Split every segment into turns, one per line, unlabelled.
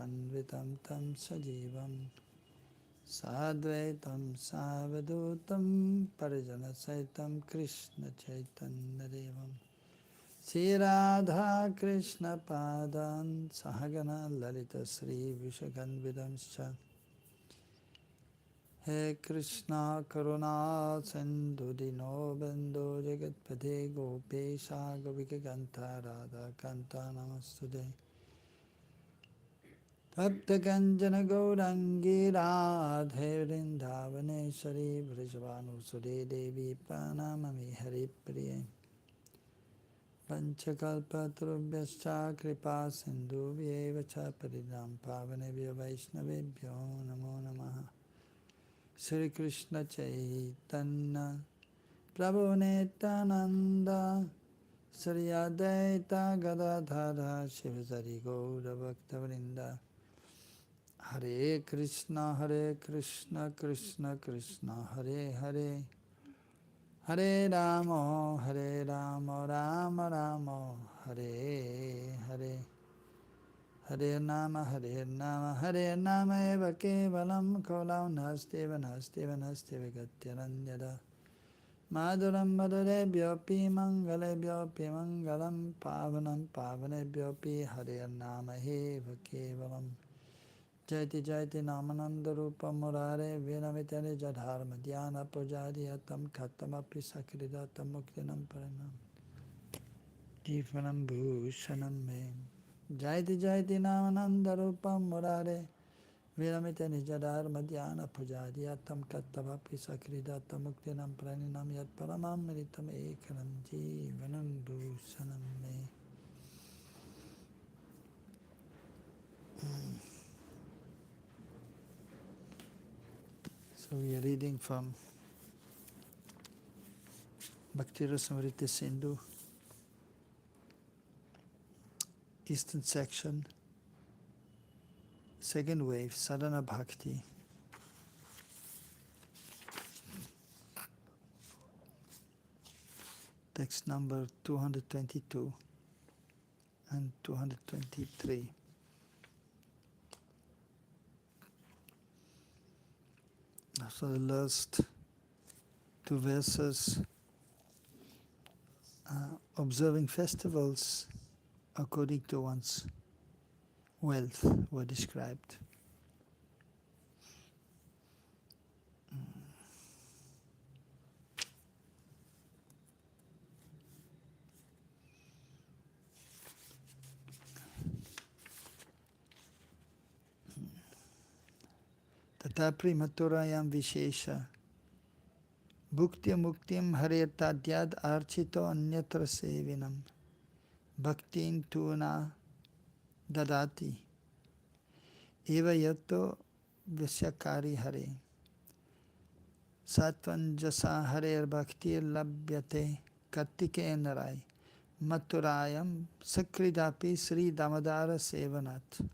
Vitam Tam Sajivam Sadvaitam Savadutam Parijana Saitam Krishna Chaitanya Devam Sri Radha Krishna Padan Sahagana Lalita Sri Vishaganvidamscha He Krishna Karuna Sindhu Dino Bandhu Jagatpate Gopesha Gopika Kanta Radha Kanta Namastude Bhakta Kanjana Gaurangi Radhe Vrindavaneshwari Vrijavanu Sure Devi Pranamami Hari Priye Panchakalpatarubhyascha Kripa Sindhu Vyevacha Paridam Pavanebhyo Vaishnavebhyo Namo Namaha Sri Krishna Chaitanya Prabhu Nityananda Sri Advaita Gadadhara Shivasari Gaura Bhaktavrinda Hare Krishna Krishna Krishna Hare Hare Hare Rama Rama Rama Hare Hare Hare Nama Hare Nama Eva Kevalam Kolam Nasteva Nasteva Nasteva Gatyananyada Madhuram Madhurebhyopi Mangalebhyopi Mangalam Pavanam Pavanebhyopi Hare Nama Eva Kevalam Jaiti Jaiti Namananda Rupa Murare Vinamitane Jadharma Dhyana Pujadiyatam Khatamapi Sakridatam Muktinam Paranam Jivanam Bhushanam Me Jaiti Jaiti Namananda Rupa Murare Vinamitane Jadharma Dhyana Pujadiyatam Khatamapi Sakridatam Muktinam Paranam Yat Paramam Meritam Ekanam Jivanam Bhushanam Me. So we are reading from Bhakti Rasamrita Sindhu, Eastern section, second wave, Sadhana Bhakti. Text number 222 and 223. So the last two verses, observing festivals according to one's wealth, were described. Tatapri maturayam vishesha bhukti muktim harirtadyad archito anyatra sevinam bhaktin tuna dadati eva yato visyakari hare satvanjasa harer bhaktir labhyate kartike narai maturayam sakridapi sri damadara sevanat.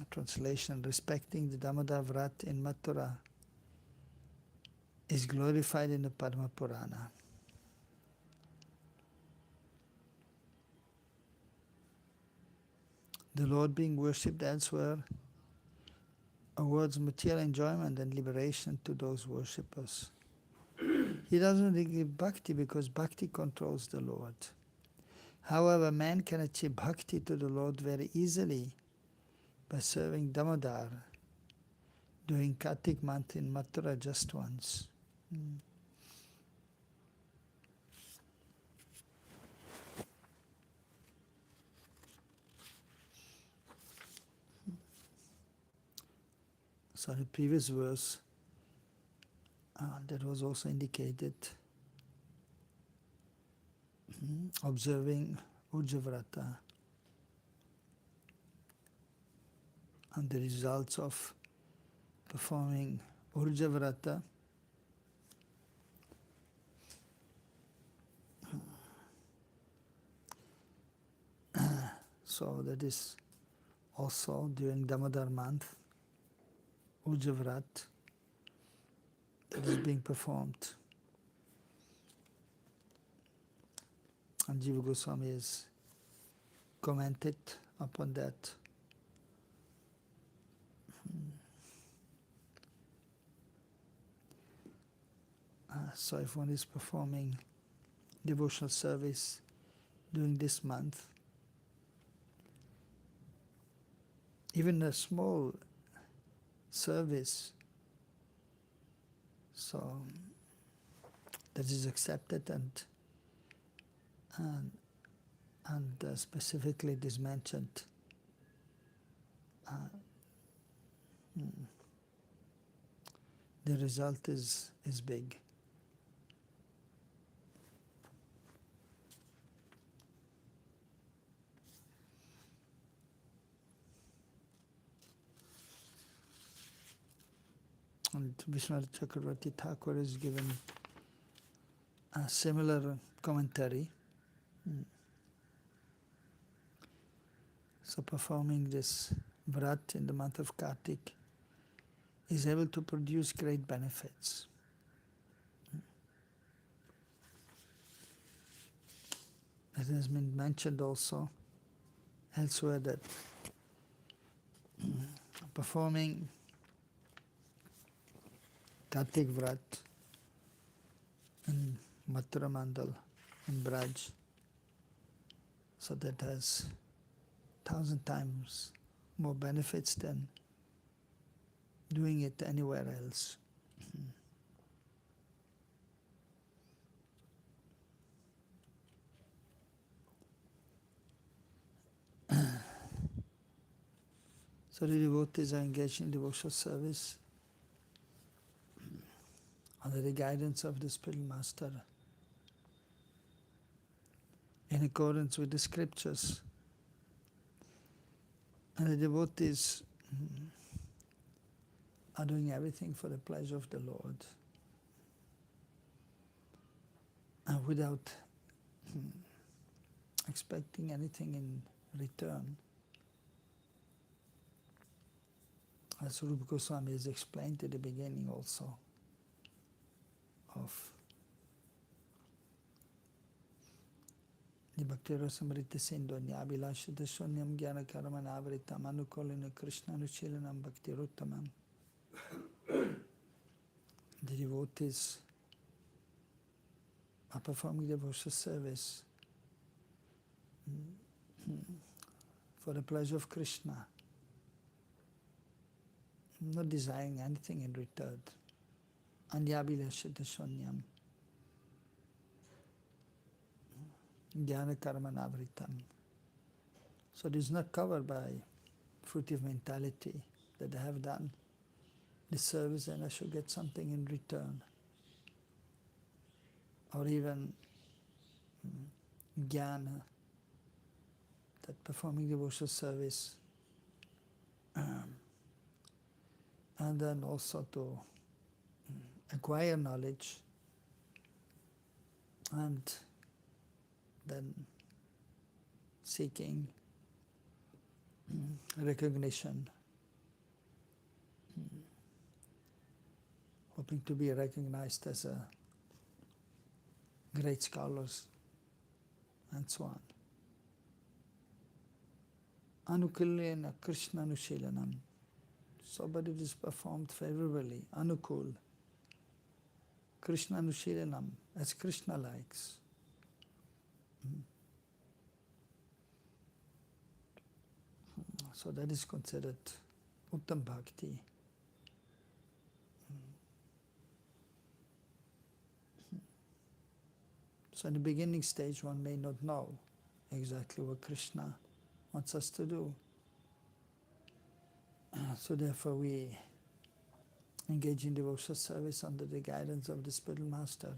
Translation: respecting the Damodar Vrat in Mathura is glorified in the Padma Purana. The Lord being worshipped elsewhere awards material enjoyment and liberation to those worshippers. He doesn't give bhakti because bhakti controls the Lord. However, man can achieve bhakti to the Lord very easily by serving Damodar, doing Kartik month in Mathura just once. So the previous verse, that was also indicated, observing Ujjavrata and the results of performing Ujjavrata. So that is also during Damodar month, Ujjavrat, that is being performed. And Jiva Goswami has commented upon that. So if one is performing devotional service during this month, even a small service, so that is accepted and specifically it is mentioned. The result is big. And Vishwanath Chakravarti Thakur has given a similar commentary. So performing this vrat in the month of Kartik is able to produce great benefits. It has been mentioned also elsewhere that performing Kartik Vrat in Mathura Mandal, in Braj, so that has 1,000 times more benefits than doing it anywhere else. So the devotees are engaged in devotional service under the guidance of the spiritual master in accordance with the scriptures. And the devotees are doing everything for the pleasure of the Lord, and without expecting anything in return. As Rupa Goswami has explained at the beginning also of the Bhakti Rasamrita Sindhu, Abhilashita Shunyam Jnana Karamana Avritam Anukolina Krishna Anuchilanam Bhakti Ruttamam. The devotees are performing devotional service for the pleasure of Krishna, not desiring anything in return. Anyabhilashita Shunyam Jnana Karmanavritam. So it is not covered by fruitive mentality that I have done the service and I should get something in return. Or even jnana, that performing devotional service, and then also to acquire knowledge and then seeking recognition, hoping to be recognized as a great scholars and so on. Anukulyena Krishna Anushilanam. So, but it is performed favorably, Anukul. Krishna Anushilanam, as Krishna likes. So that is considered Uttam Bhakti. So in the beginning stage one may not know exactly what Krishna wants us to do. So therefore we engage in devotional service under the guidance of the spiritual master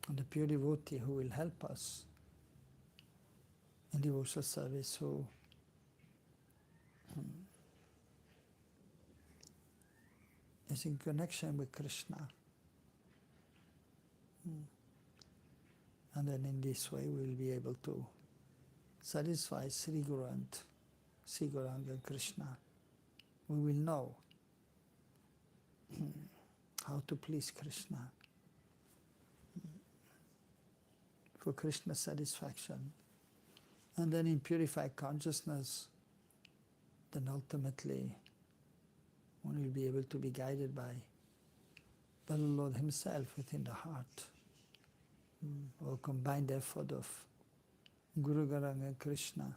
and the pure devotee who will help us in devotional service, who is in connection with Krishna. And then in this way we will be able to satisfy Sri Guru and Sri Gauranga Krishna. We will know how to please Krishna for Krishna's satisfaction. And then in purified consciousness, then ultimately one will be able to be guided by the Lord Himself within the heart. Or combined effort of Guru Garanga and Krishna.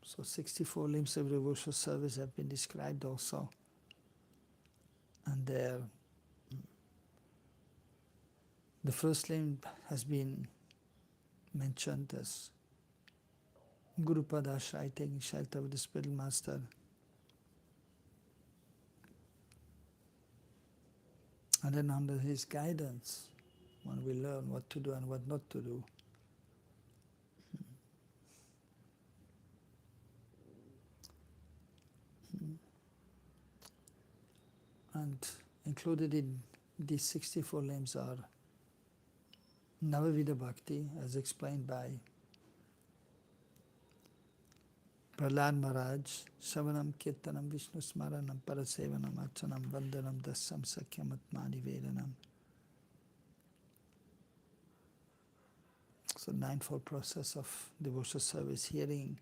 So 64 limbs of devotional service have been described also. And there, the first limb has been mentioned as Guru Padashray, taking shelter of the spiritual master. And then under his guidance, one will learn what to do and what not to do. And included in these 64 limbs are Navavida Bhakti, as explained by Prahlad Maharaj, Shavanam Kirtanam Vishnu Smaranam Parasevanam Archanam Vandanam Dasam Sakyam Atmani Vedanam. So ninefold process of devotional service, hearing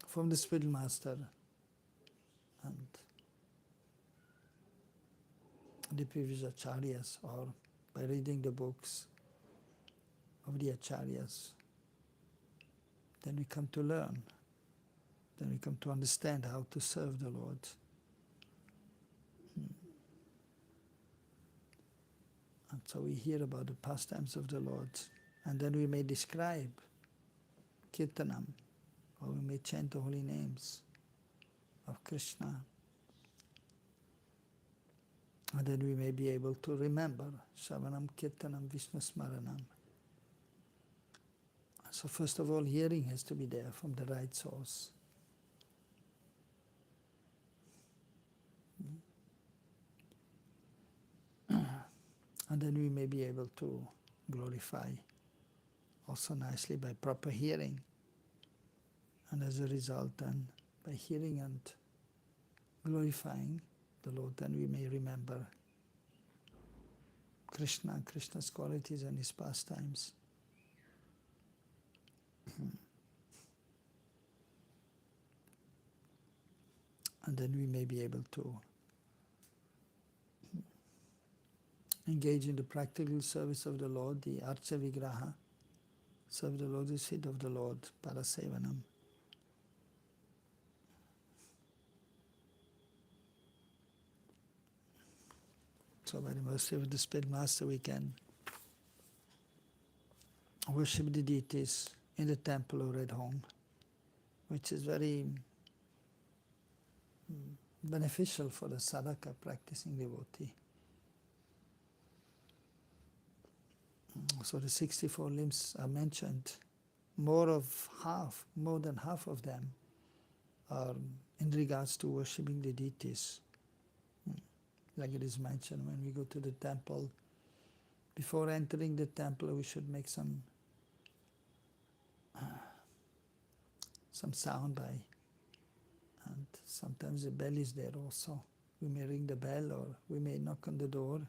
from the spiritual master and the previous acharyas, or by reading the books of the acharyas. Then we come to learn. Then we come to understand how to serve the Lord. And so we hear about the pastimes of the Lord. And then we may describe Kirtanam, or we may chant the holy names of Krishna. And then we may be able to remember Shavanam Kirtanam Vishnu Smaranam. So first of all, hearing has to be there from the right source. And then we may be able to glorify also nicely by proper hearing. And as a result, then, by hearing and glorifying the Lord, then we may remember Krishna, Krishna's qualities and His pastimes. And then we may be able to engage in the practical service of the Lord, the Archa Vigraha, serve the lotus feet of the Lord, Parasevanam. So by the mercy of the Spirit Master, we can worship the deities in the temple or at home, which is very beneficial for the sadhaka, practicing devotee. So the 64 limbs are mentioned. More than half of them are in regards to worshipping the deities. Like it is mentioned when we go to the temple, before entering the temple we should make some sound by, and sometimes the bell is there also. We may ring the bell or we may knock on the door.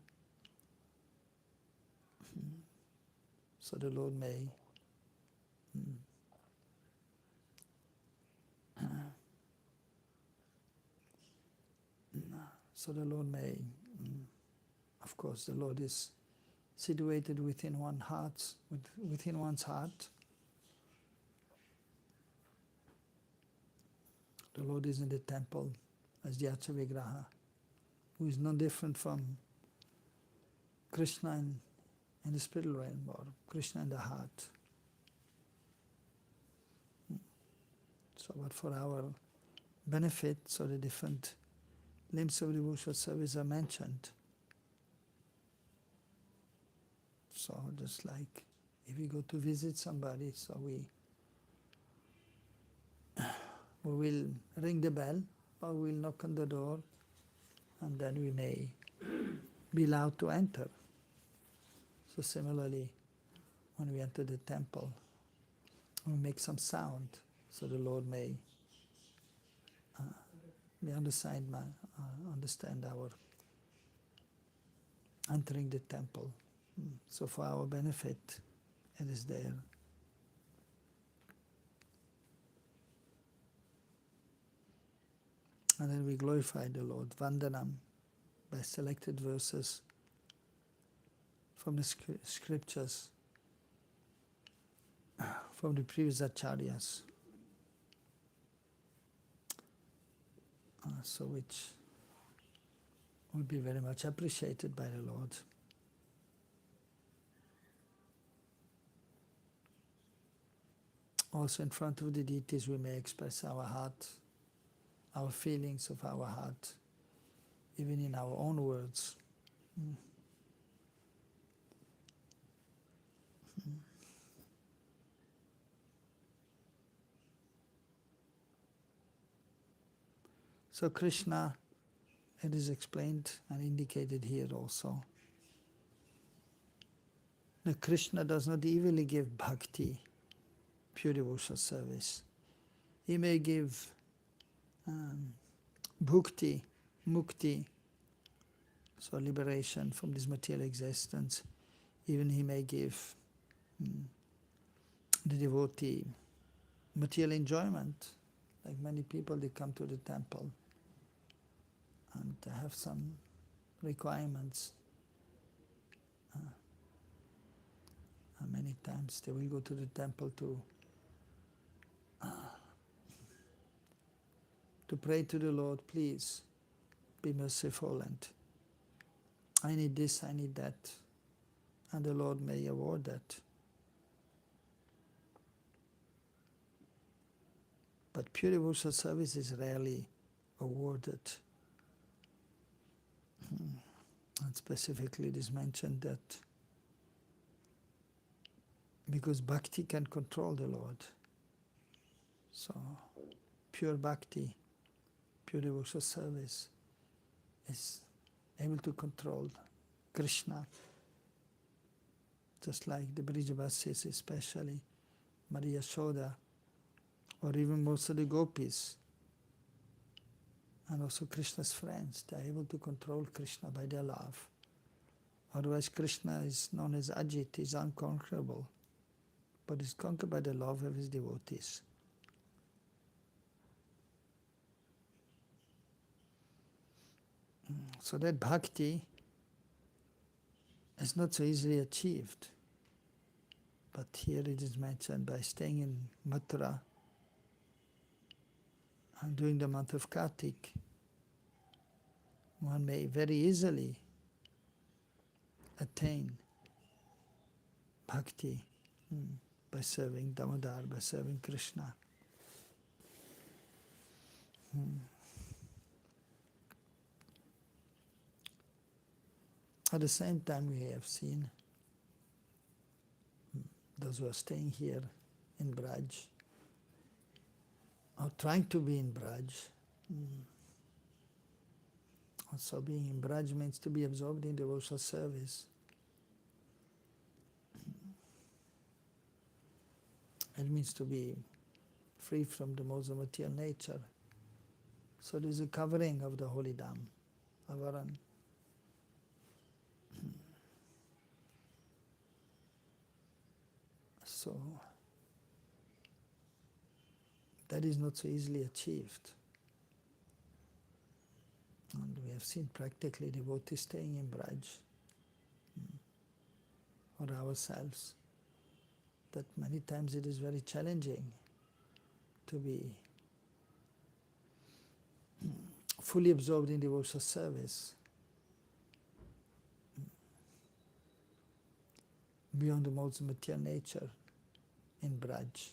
So the Lord may of course the Lord is situated within one's heart. The Lord is in the temple as the Archa Vigraha, who is no different from Krishna in the spiritual realm, or Krishna in the heart. So, but for our benefit, so the different limbs of devotional service are mentioned. So just like if we go to visit somebody, so we will ring the bell or we'll knock on the door, and then we may be allowed to enter. So similarly, when we enter the temple, we make some sound so the Lord may we understand our entering the temple. So for our benefit, it is there. And then we glorify the Lord, Vandanam, by selected verses from the scriptures, from the previous acharyas, so which will be very much appreciated by the Lord. Also in front of the deities we may express our heart, our feelings of our heart, even in our own words. So Krishna, it is explained and indicated here also. Now Krishna does not evilly give bhakti, pure devotional service. He may give bhukti, mukti, so liberation from this material existence. Even he may give the devotee material enjoyment. Like many people, they come to the temple and they have some requirements. And many times they will go to the temple to pray to the Lord, please be merciful, and I need this, I need that, and the Lord may award that. But pure devotional service is rarely awarded. And specifically it is mentioned that because bhakti can control the Lord. So pure bhakti, pure devotional service is able to control Krishna. Just like the Brijabasis, especially Maria Yashoda, or even most of the gopis, and also Krishna's friends, they are able to control Krishna by their love. Otherwise Krishna is known as Ajit, is unconquerable, but is conquered by the love of his devotees. So that bhakti is not so easily achieved. But here it is mentioned by staying in Mathura and during the month of Kartik, one may very easily attain bhakti by serving Damodar, by serving Krishna. At the same time, we have seen those who are staying here in Braj, or trying to be in Braj. Also being in Braj means to be absorbed in devotional service. It means to be free from the modes of material nature. So there is a covering of the holy Dham, Avaran. So that is not so easily achieved. And we have seen practically devotees staying in Braj, or ourselves, that many times it is very challenging to be fully absorbed in devotional service beyond the modes of material nature in Braj.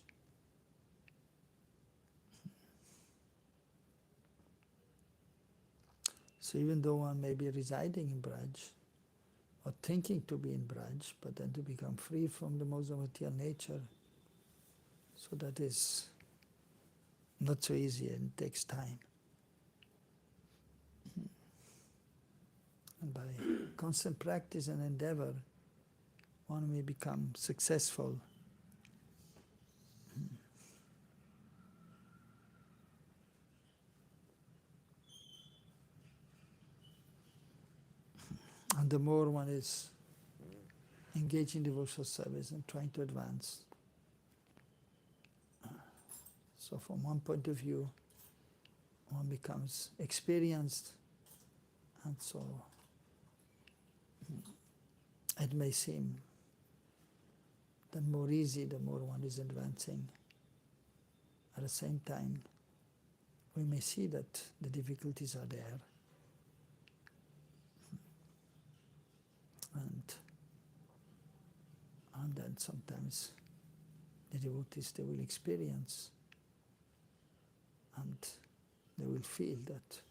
So even though one may be residing in Braj, or thinking to be in Braj, but then to become free from the modes of material nature, so that is not so easy and takes time. And by constant practice and endeavor, one may become successful. the more one is engaged in devotional service and trying to advance. So from one point of view, one becomes experienced, and so it may seem the more easy, the more one is advancing. At the same time, we may see that the difficulties are there. And then sometimes the devotees, they will experience and they will feel that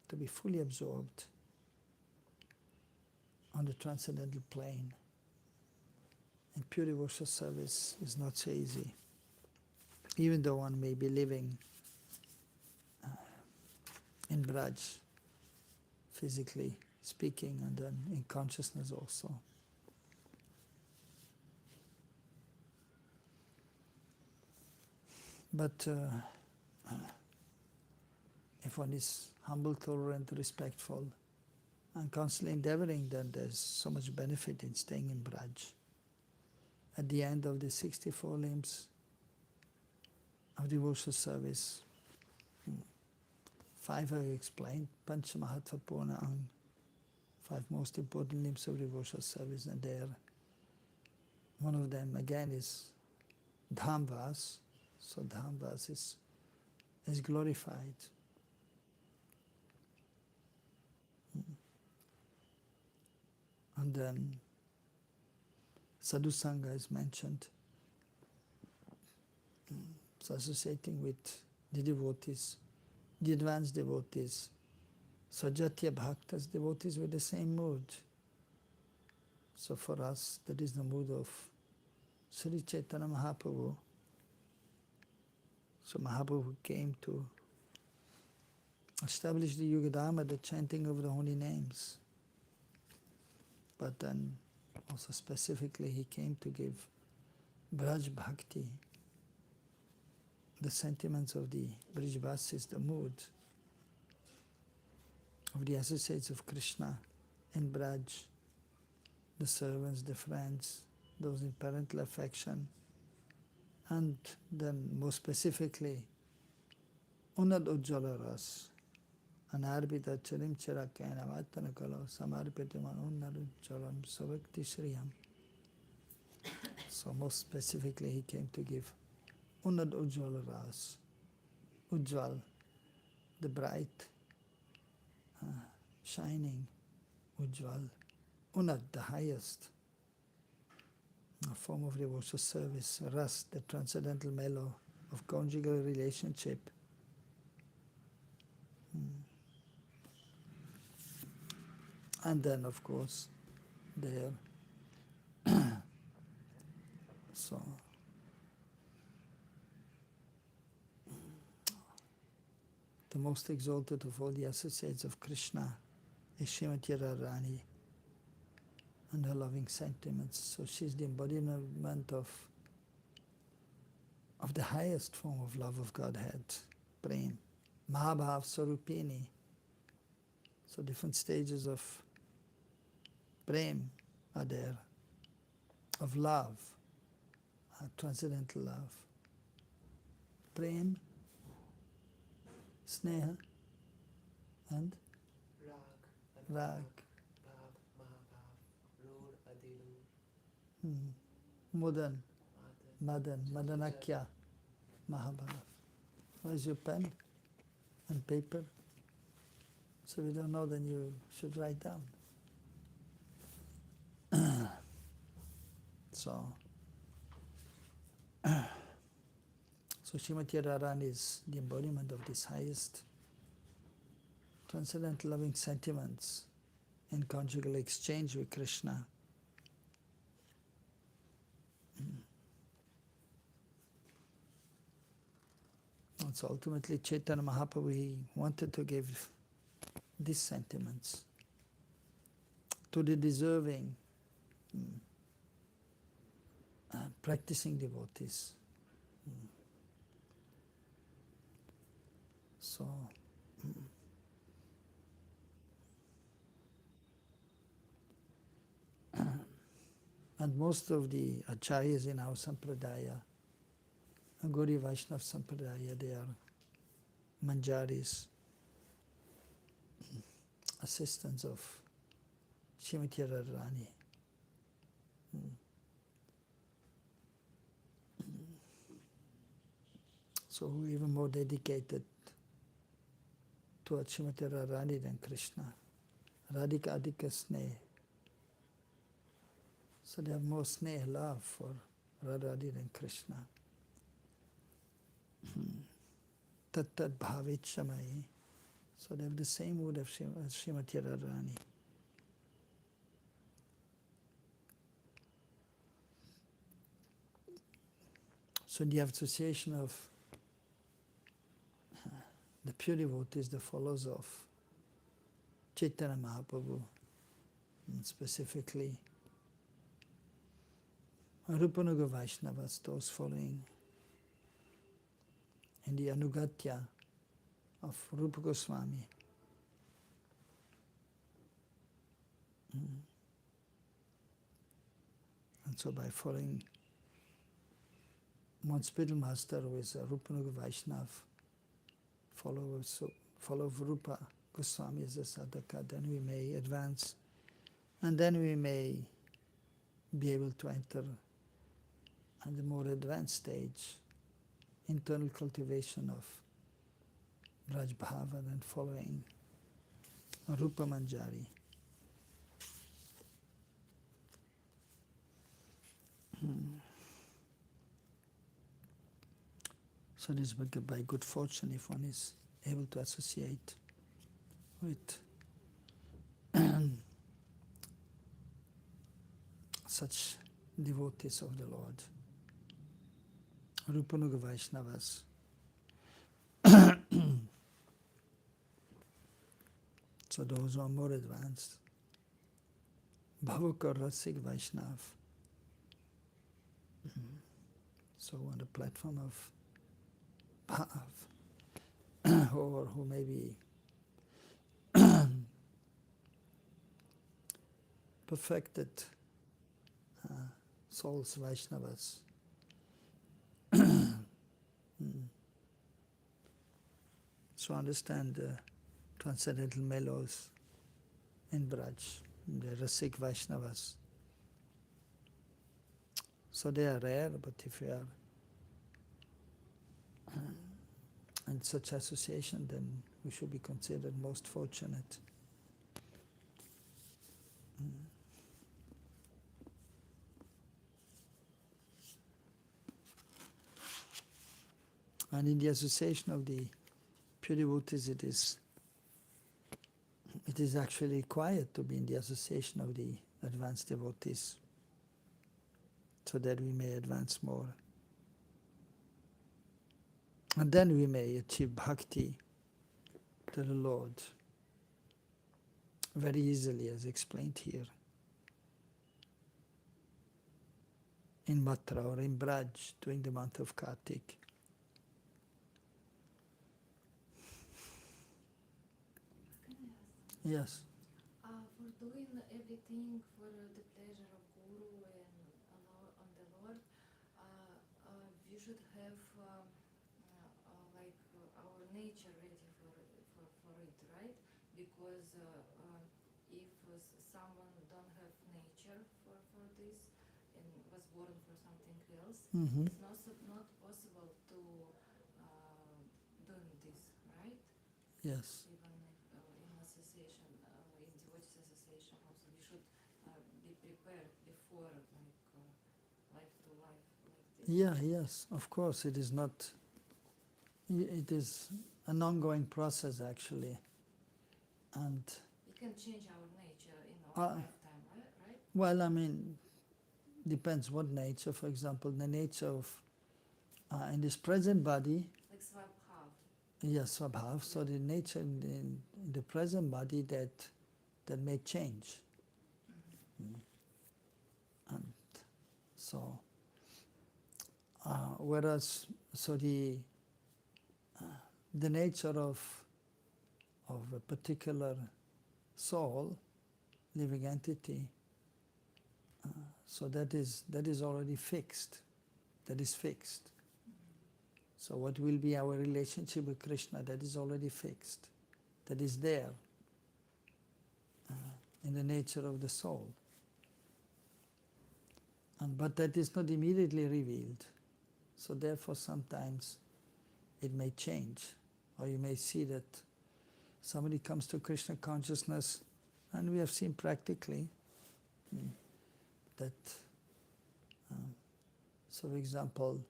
to be fully absorbed on the transcendental plane in pure devotional service is not so easy. Even though one may be living in Braj, physically speaking, and then in consciousness also. But if one is humble, tolerant, respectful, and constantly endeavoring, then there's so much benefit in staying in Braj. At the end of the 64 limbs of devotional service, 5 I explained, Panch Mahatva Purna Ang, 5 most important limbs of devotional service, and there, one of them again is Dhamvas. So Dhamvas is glorified. And then Sadhu Sangha is mentioned. So associating with the devotees, the advanced devotees, Sajatya Bhaktas, devotees with the same mood. So for us, that is the mood of Sri Chaitanya Mahaprabhu. So Mahaprabhu came to establish the Yuga Dharma, the chanting of the holy names. But then also specifically he came to give Braj Bhakti, the sentiments of the Brijvasis, the mood of the associates of Krishna in Braj, the servants, the friends, those in parental affection, and then more specifically, Unad Ujjala Ras, Anarbita Charim Chirakena Vatanakalo Samarpitiman Unad Ujjalam Savakti Shriyam. So most specifically he came to give Unad Ujjala Ras, Ujjal, the bright, shining, Ujjal, Unad, the highest, a form of devotional service, Ras, the transcendental mellow of conjugal relationship. And then, of course, there, so, the most exalted of all the associates of Krishna is Srimati Radharani and her loving sentiments. So she's the embodiment of the highest form of love of Godhead, Prem, Mahabhav Sarupini. So different stages of Prem are there, of love, transcendental love. Prem, Sneha, and Rag. Madan, Madanakya, Mahabhav. Where's your pen and paper? So we don't know, then you should write down. So Srimati Radharani is the embodiment of this highest transcendental loving sentiments in conjugal exchange with Krishna. And so ultimately Chaitanya Mahaprabhu, he wanted to give these sentiments to the deserving practicing devotees. So And most of the acharyas in our sampradaya, Gauri Vaishnava sampradaya, they are manjaris, assistants of Srimati Radharani. So who are even more dedicated towards Srimati Radharani than Krishna. Radhika Adhika Sneh. So they have more sneh, love for Radharani than Krishna. Tat tat bhavit shamai. So they have the same mood as Srimati Radharani. So the association of the pure devotees, the followers of Chaitanya Mahaprabhu, and specifically Rupanuga Vaishnavas, those following in the Anugatya of Rupa Goswami. And so by following one spiritual master who is a Rupanuga Vaishnav, follow Rupa Goswami as a sadhaka, then we may advance, and then we may be able to enter at the more advanced stage, internal cultivation of Braj Bhava and following Rupa Manjari. So this is by good fortune if one is able to associate with such devotees of the Lord, Rupanuga Vaishnavas. So those who are more advanced, Bhavaka Rasik Vaishnav. So on the platform of Bhav, or who may be perfected souls, Vaishnavas. So understand the transcendental mellows in Braj, the Rasik Vaishnavas. So they are rare, but if you are in such association, then we should be considered most fortunate. And in the association of the pure devotees, it is actually required to be in the association of the advanced devotees, so that we may advance more. And then we may achieve bhakti to the Lord very easily, as explained here. In Matra or in Braj during the month of Kartik. Yes.
For doing everything for the pleasure of Guru and on the Lord, we should have our nature ready for it, right? Because if someone don't have nature for this and was born for something else, it's not possible to do this, right?
Yes.
Even in association, in devotees association, also we should be prepared before, life to life like this.
Yeah, yes, of course. It is not. It is an ongoing process, actually, and
We can change our nature in our lifetime, right?
well, I mean, depends what nature. For example, the nature of in this present body.
Like Swabhav.
Yes, Swabhav. So the nature in the present body that may change. And so, whereas, so the nature of a particular soul, living entity, So that is already fixed. That is fixed. So what will be our relationship with Krishna, that is already fixed. That is there in the nature of the soul. But that is not immediately revealed. So therefore sometimes it may change. Or you may see that somebody comes to Krishna consciousness, and we have seen practically that, so for example,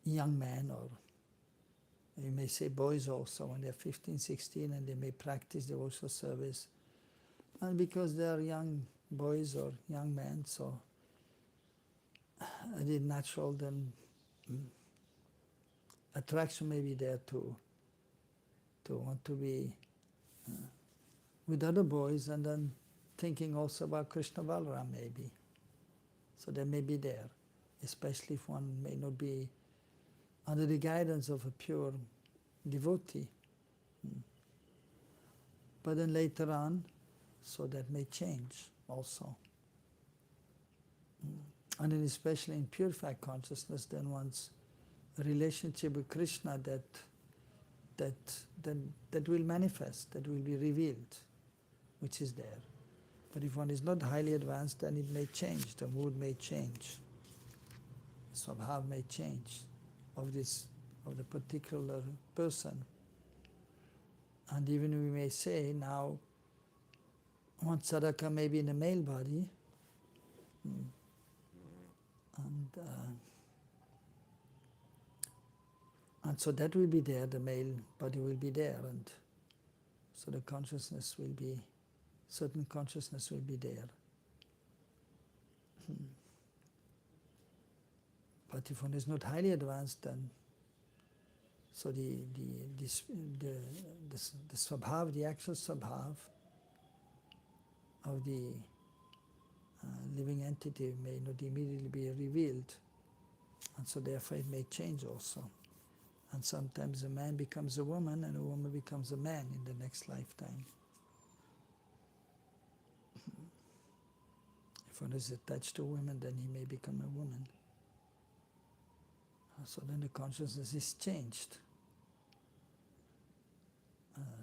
young men, or you may say boys also, when they're 15, 16, and they may practice devotional service. And because they are young boys or young men, so it is natural, then attraction may be there to want to be with other boys, and then thinking also about Krishna Balaram maybe. So they may be there, especially if one may not be under the guidance of a pure devotee. But then later on, so that may change also. And then especially in purified consciousness, then one's relationship with Krishna that will manifest, that will be revealed, which is there. But if one is not highly advanced, then it may change, the mood may change, the swabhav may change of the particular person. And even we may say now, one sadhaka may be in a male body, and so that will be there, the male body will be there, and so the consciousness will be, certain consciousness will be there. But if one is not highly advanced, then so the swabhav, the actual swabhav of the living entity may not immediately be revealed, and so therefore it may change also. And sometimes a man becomes a woman and a woman becomes a man in the next lifetime. If one is attached to women, then he may become a woman. So then the consciousness is changed.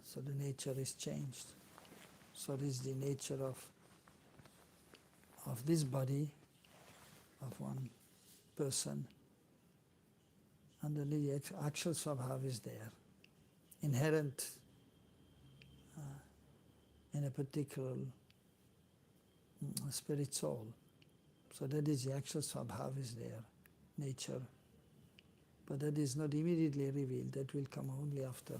So the nature is changed. So this is the nature of this body, of one person. And then the actual swabhav is there, inherent in a particular spirit soul. So that is the actual swabhav is there, nature. But that is not immediately revealed, that will come only after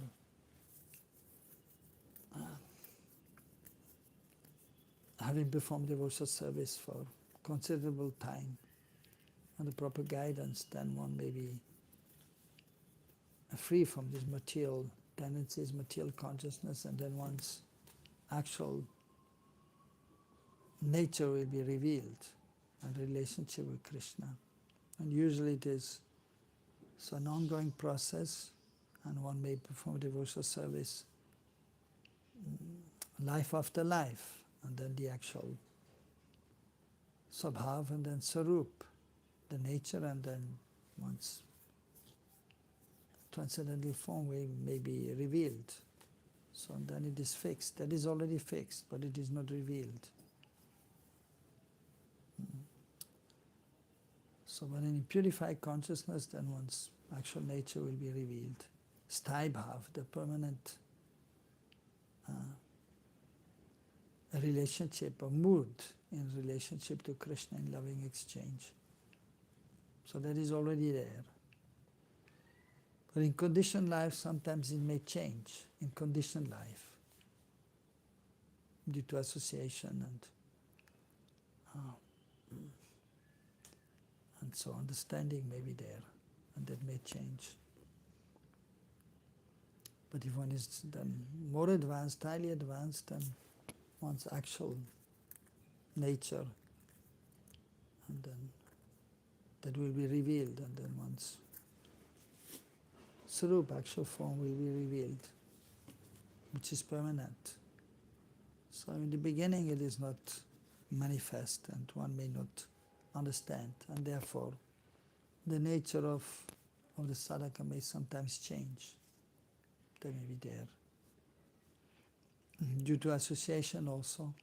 having performed devotional service for considerable time and the proper guidance, then one may be free from these material tendencies, material consciousness, and then one's actual nature will be revealed and relationship with Krishna. And usually it is an ongoing process, and one may perform devotional service life after life, and then the actual swabhav, and then sarup, the nature, and then one's transcendental form may be revealed. So then it is fixed. That is already fixed, but it is not revealed. So when in purified consciousness, then one's actual nature will be revealed. Sthai bhav, the permanent relationship, a mood in relationship to Krishna in loving exchange. So that is already there. But in conditioned life, sometimes it may change, in conditioned life, due to association and so understanding may be there, and that may change. But if one is then more advanced, highly advanced, then one's actual nature, and then that will be revealed, and then one's Sarup, actual form, will be revealed, which is permanent. So in the beginning it is not manifest and one may not understand, and therefore the nature of the sadhaka may sometimes change. They may be there. Due to association also.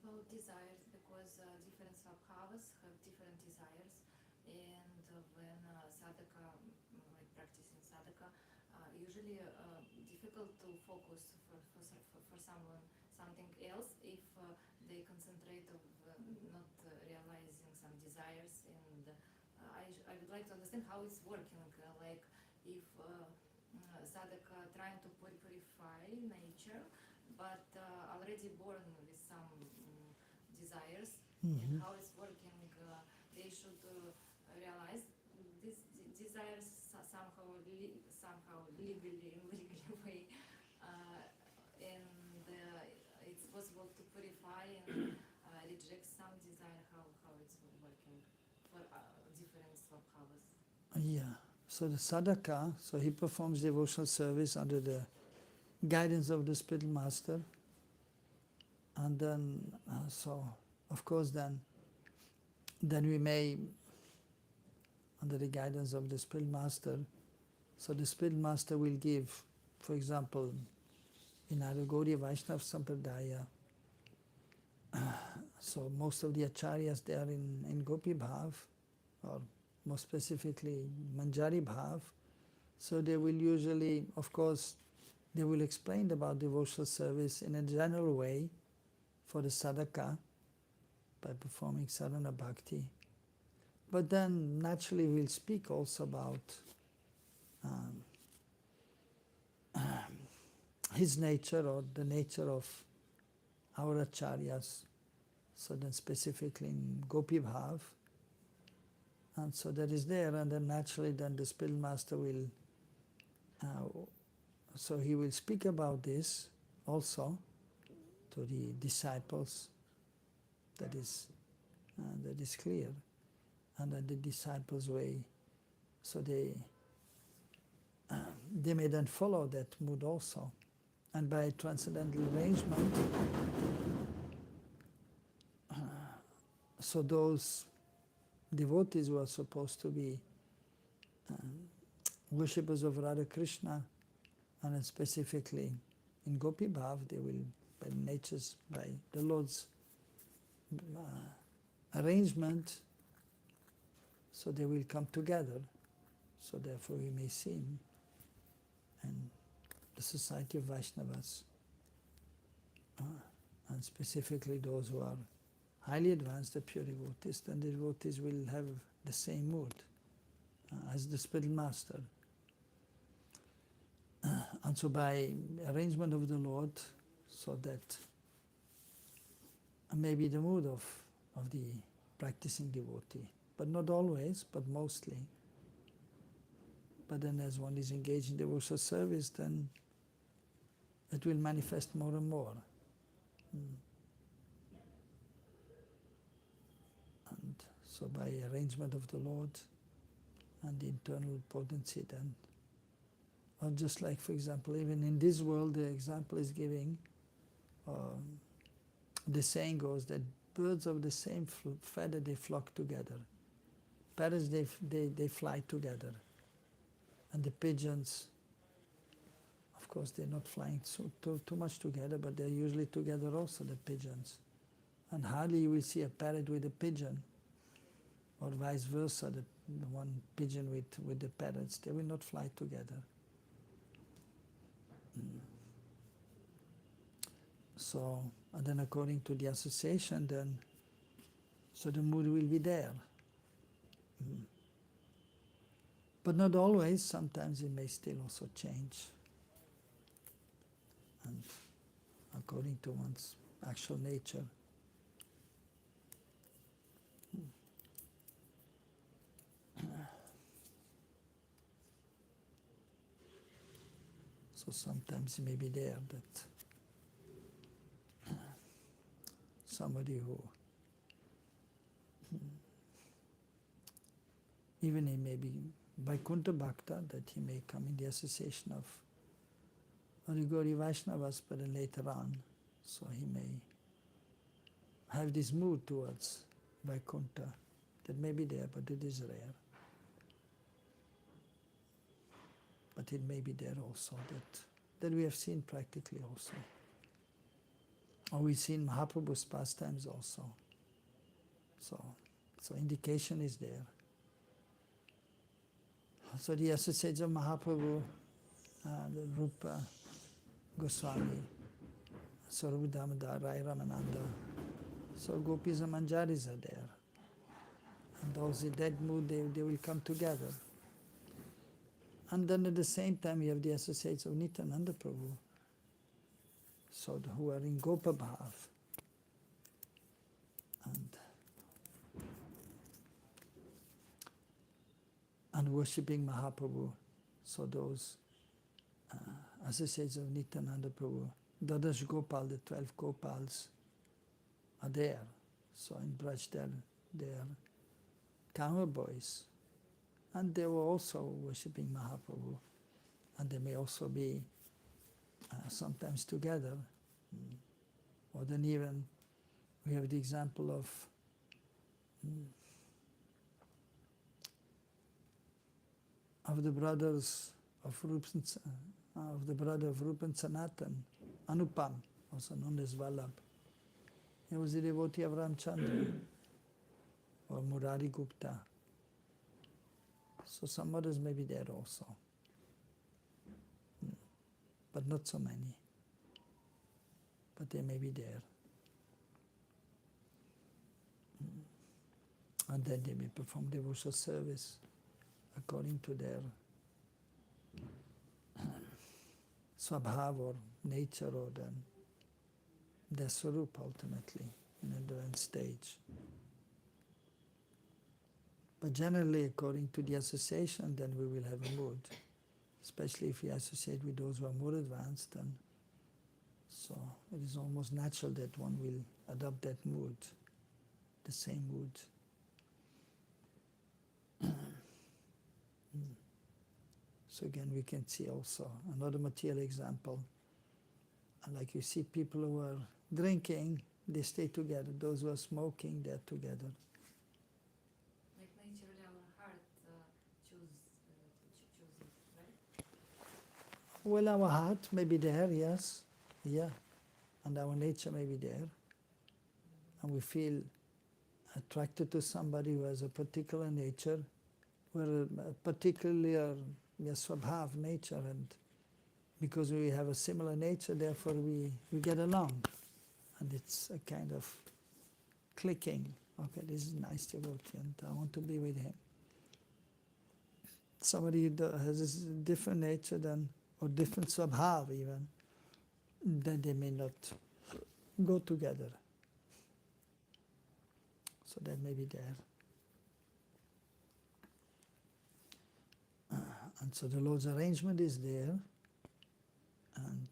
About desires, because different svabhavas have different desires, and when sadhaka, like practicing sadhaka, usually difficult to focus for someone something else if they concentrate of not realizing some desires, and I would like to understand how it's working, like if sadhaka trying to purify nature, but already born with some desires, and how it's working. They should realize these desires somehow legally in legal way, and it's possible to purify and reject some desire. How it's working for different svabhavas.
Yeah. So the sadhaka, so he performs devotional service under the guidance of the spiritual master, and then so of course then we may, under the guidance of the spiritual master, so the spiritual master will give, for example, in either Gaudiya Vaishnava Sampradaya, so most of the acharyas they are in Gopi Bhav, or more specifically Manjari Bhav, so they will usually, of course, they will explain about devotional service in a general way for the sadhaka by performing sadhana bhakti. But then naturally we'll speak also about his nature or the nature of our acharyas. So then specifically in Gopi Bhav, and so that is there, and then naturally then the spiritual master will, so he will speak about this also to the disciples. That is clear, and then the disciples' way, so they may then follow that mood also, and by transcendental arrangement, so those devotees who are supposed to be worshippers of Radha Krishna, and then specifically in Gopi Bhav, they will, by the Lord's arrangement, so they will come together. So therefore we may see him and the society of Vaishnavas, and specifically those who are highly advanced, the pure devotees, then the devotees will have the same mood as the spiritual master. And so by arrangement of the Lord, so that maybe the mood of the practicing devotee, but not always, but mostly. But then as one is engaged in devotional service, then it will manifest more and more. And so by arrangement of the Lord and the internal potency then, or just like, for example, even in this world, the example is giving, the saying goes that birds of the same feather, they flock together. Parrots, they fly together. And the pigeons, of course, they're not flying too much together, but they're usually together also, the pigeons. And hardly you will see a parrot with a pigeon, or vice versa, the one pigeon with the parrots. They will not fly together. So, and then according to the association, then, so the mood will be there. But not always, sometimes it may still also change. And according to one's actual nature. So sometimes it may be there that somebody who, even he may be Vaikuntha Bhakta, that he may come in the association of the Gaudiya Vaishnavas, but then later on, so he may have this mood towards Vaikuntha that may be there, but it is rare. But it may be there also, that we have seen practically also. Or we've seen Mahaprabhu's pastimes also. So indication is there. So the associates of Mahaprabhu, the Rupa Goswami, Sarupa Damodar, Rai Ramananda, so Gopis and Manjaris are there. And those in that mood, they will come together. And then at the same time, you have the associates of Nityananda Prabhu, so who are in Gopa Bhav. And worshipping Mahaprabhu. So those associates of Nityananda Prabhu, Dadash Gopal, the 12 Gopals, are there. So in Braj, they are Kama boys. And they were also worshipping Mahaprabhu. And they may also be sometimes together. Or then even we have the example of the brothers of the brother of Rupa and Sanatan, Anupam, also known as Vallabh. He was a devotee of Ramchandra or Murari Gupta. So some others may be there also, but not so many. But they may be there. And then they may perform devotional service according to their swabhav or nature or their swarup ultimately in a different stage. But generally, according to the association, then we will have a mood, especially if we associate with those who are more advanced. And so it is almost natural that one will adopt that mood, the same mood. So again, we can see also another material example. And like you see people who are drinking, they stay together. Those who are smoking, they're together.
Like naturally our heart choose it, right?
Well, our heart may be there, yes, yeah. And our nature may be there. And we feel attracted to somebody who has a particular nature, where particularly swabhav nature, and because we have a similar nature, therefore we get along. And it's a kind of clicking. Okay, this is nice devotee, and I want to be with him. Somebody who has a different nature or different swabhav even, then they may not go together. So that may be there. And so the Lord's arrangement is there, and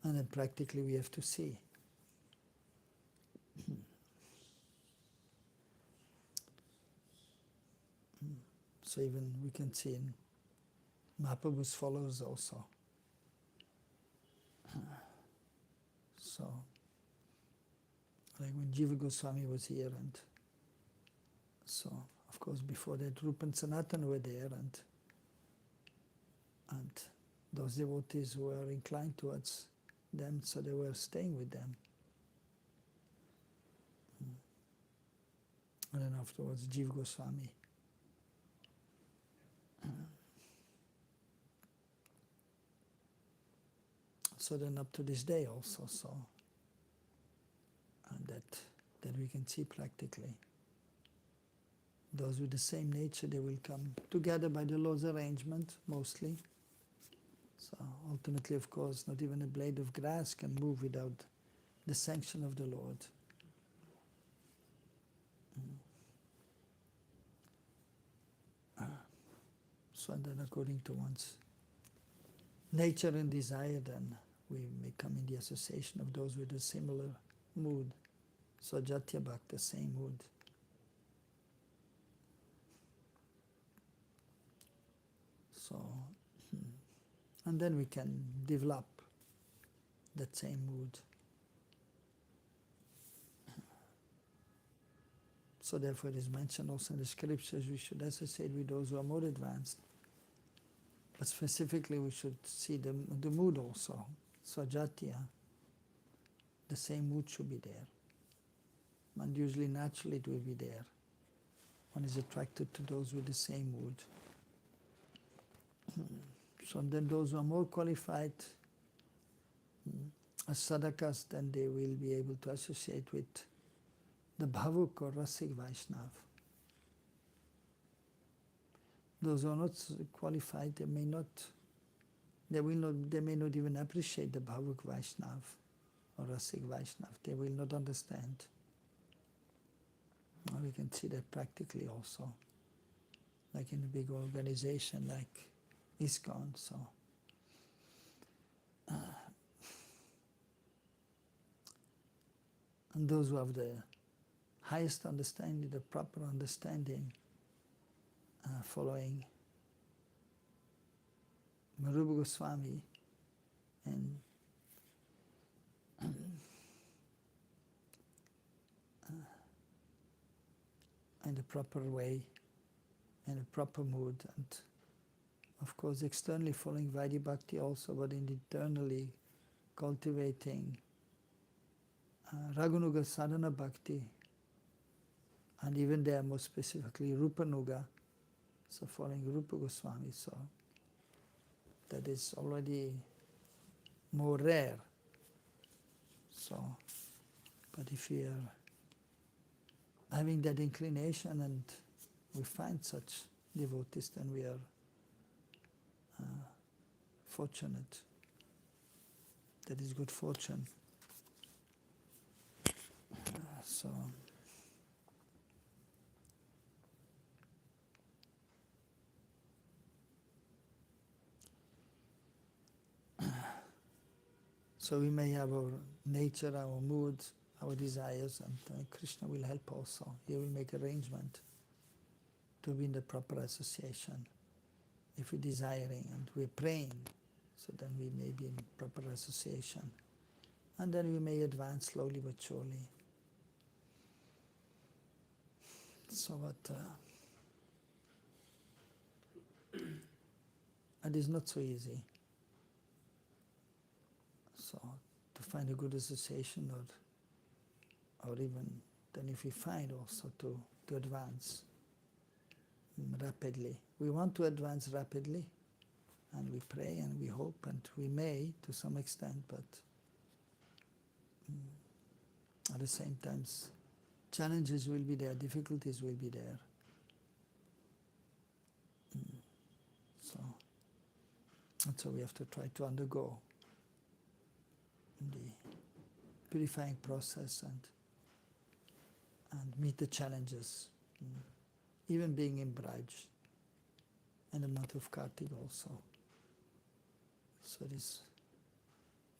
then practically we have to see. So even we can see in Mahaprabhu's followers also. So, like when Jiva Goswami was here, and so of course before that Rupa and Sanatan were there, and those devotees who were inclined towards them, so they were staying with them. And then afterwards Jiva Goswami. So then up to this day also, so and that we can see practically. Those with the same nature, they will come together by the Lord's arrangement, mostly. So ultimately, of course, not even a blade of grass can move without the sanction of the Lord. So and then according to one's nature and desire, then we may come in the association of those with a similar mood. So Jatya Bhakta, same mood. So, and then we can develop that same mood. So therefore it is mentioned also in the scriptures we should associate with those who are more advanced. But specifically we should see the mood also. Swajatiya, the same mood should be there. And usually naturally it will be there. One is attracted to those with the same mood. So then those who are more qualified as sadhakas, then they will be able to associate with the bhavuk or rasik Vaishnav. Those who are not qualified, they may not even appreciate the bhavuk Vaishnav or rasik Vaishnav. They will not understand. We can see that practically also, like in a big organization like ISKCON. So, and those who have the highest understanding, the proper understanding, following Rupa Goswami and in the proper way, in a proper mood, and of course externally following Vaidhi Bhakti also, but internally cultivating Raganuga Sadhana Bhakti, and even there more specifically Rupanuga, so following Rupa Goswami, so that is already more rare. So, but if we are having that inclination and we find such devotees, then we are fortunate. That is good fortune. So we may have our nature, our moods, our desires, and Krishna will help also. He will make arrangement to be in the proper association. If we're desiring and we're praying, so then we may be in proper association. And then we may advance slowly but surely. So it is not so easy. So to find a good association, or even then if we find also to advance rapidly. We want to advance rapidly, and we pray and we hope, and we may to some extent, but at the same time challenges will be there, difficulties will be there. And so we have to try to undergo the purifying process and meet the challenges, even being in Braj in the month of Kartik also. So it is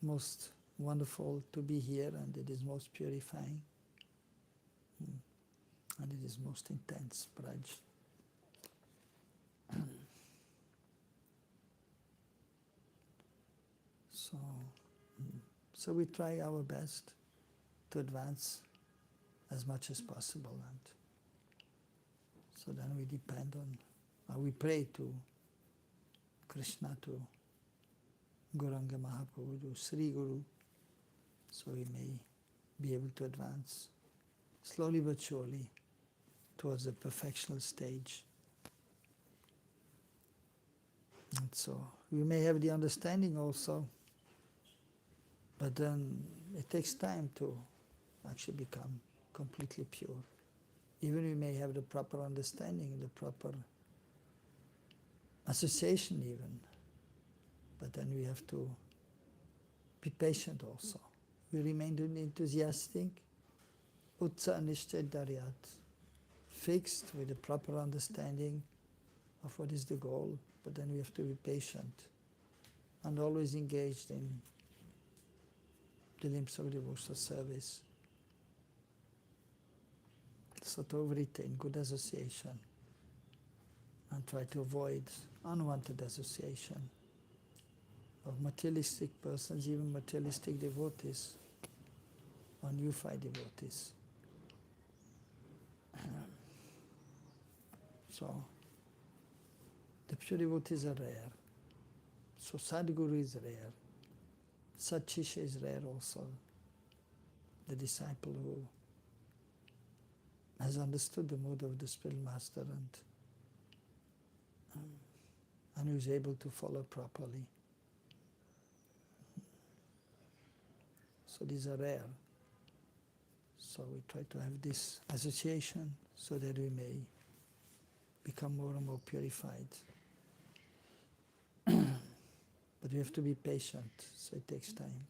most wonderful to be here, and it is most purifying, and it is most intense, Braj. So we try our best to advance as much as possible, and so then we depend on, we pray to Krishna, to Gauranga Mahaprabhu, to Sri Guru, so we may be able to advance slowly but surely towards the perfectional stage. And so we may have the understanding also, but then it takes time to actually become completely pure. Even we may have the proper understanding, the proper association even, but then we have to be patient also. We remain enthusiastic, utsa nishchay daryat, fixed with the proper understanding of what is the goal, but then we have to be patient and always engaged in the limbs of devotional service. So to retain good association and try to avoid unwanted association of materialistic persons, even materialistic devotees, or neophyte devotees. So the pure devotees are rare. So Sadguru is rare. Satchisha is rare also. The disciple who has understood the mood of the spiritual master and who is able to follow properly. So these are rare. So we try to have this association so that we may become more and more purified. But we have to be patient, so it takes time.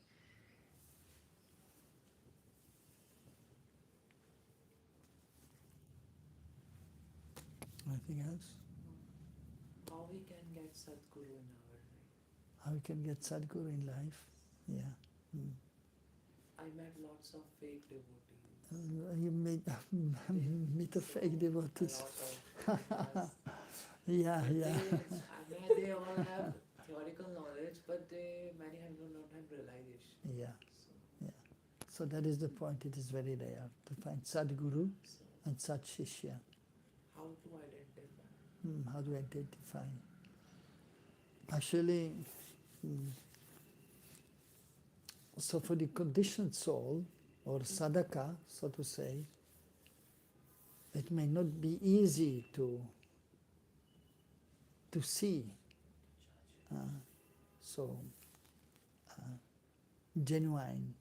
Anything else?
How we can get Sadguru in our life?
How we can get Sadguru in life? Yeah.
I met lots of fake devotees.
You meet a fake devotees.
Yes.
Yeah,
But
yeah.
they all have theoretical knowledge, but many do not have realization.
Yeah.
So,
So that is the point. It is very rare to find Sadguru
so
and Sat Shishya.
how to identify?
How do you identify? Actually, so for the conditioned soul, or sadhaka, so to say, it may not be easy to see. Genuine.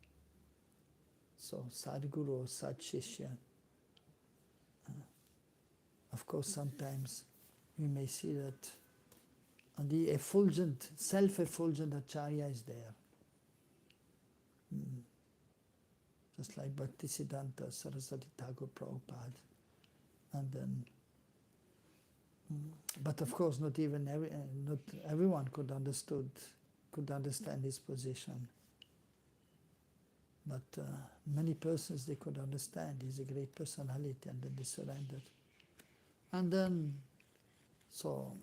So Sadguru or Sat Shishya. Of course, sometimes we may see that the effulgent, self-effulgent Acharya is there. Just like Bhaktisiddhanta Saraswati Thakur Prabhupada. And then, but of course not everyone could understand his position. But many persons, they could understand. He's a great personality, and then they surrendered. And then, so,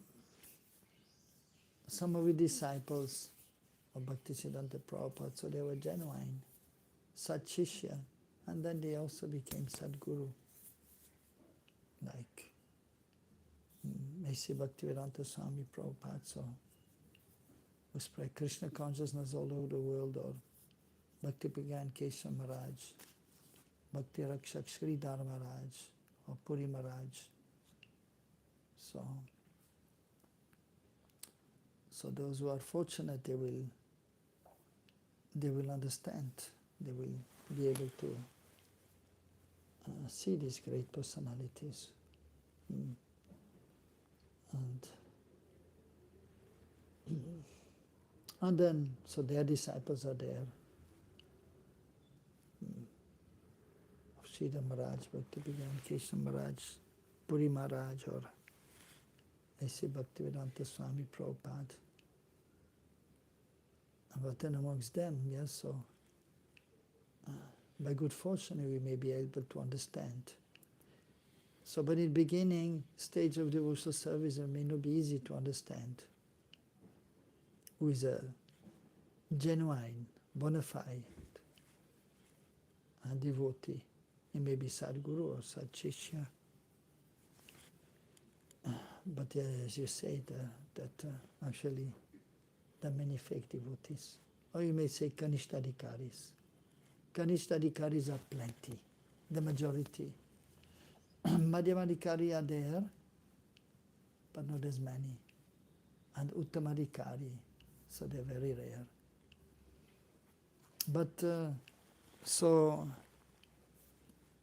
some of the disciples of Bhaktisiddhanta Prabhupada, so they were genuine, Sat Shishya, and then they also became Sadguru. Like, may see Bhaktivedanta Swami Prabhupada, so, who spread Krishna consciousness all over the world, or Bhakti Pragyan Keshav Maharaj, Bhakti Rakshak Sridhar Maharaj, or Puri Maharaj. So those who are fortunate, they will understand. They will be able to see these great personalities. And then, so their disciples are there. Sridhar Maharaj, Bhakti Pragyan Keshav Maharaj, Puri Maharaj, or A.C. Bhaktivedanta Swami Prabhupada. But then amongst them, yes, so by good fortune we may be able to understand. So, but in the beginning stage of devotional service, it may not be easy to understand who is a genuine, bona fide devotee. It may be Sadguru or Sat Shishya. But as you say, that actually there are many fake devotees. Or you may say Kanishtadikaris. Kanishtadikaris are plenty, the majority. Madhyamadikari are there, but not as many. And Uttamadikari, so they're very rare. But so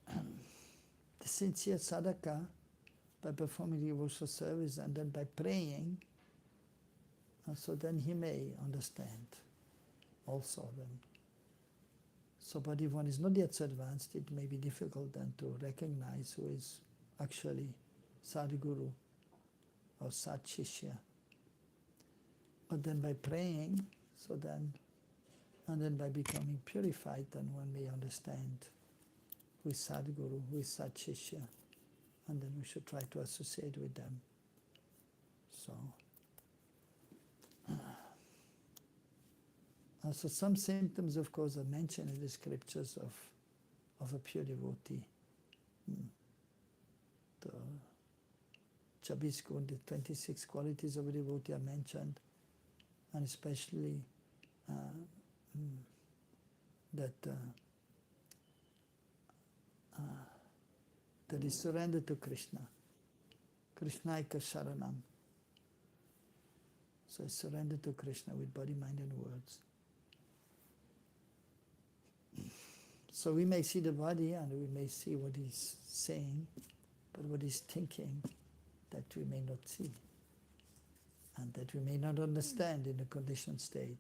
the sincere sadhaka, by performing devotional service and then by praying, so then he may understand also then. So, but if one is not yet so advanced, it may be difficult then to recognize who is actually Sadguru or Sat Shishya. But then by praying, so then, and then by becoming purified, then one may understand who is Sadguru, who is Sat Shishya, and then we should try to associate with them. So, so some symptoms, of course, are mentioned in the scriptures of a pure devotee. 26 gun, the 26 qualities of a devotee are mentioned, and especially that is surrender to Krishna. Krishnaika Sharanam. So surrender to Krishna with body, mind and words. So we may see the body and we may see what he's saying, but what he's thinking, that we may not see. And that we may not understand in the conditioned state.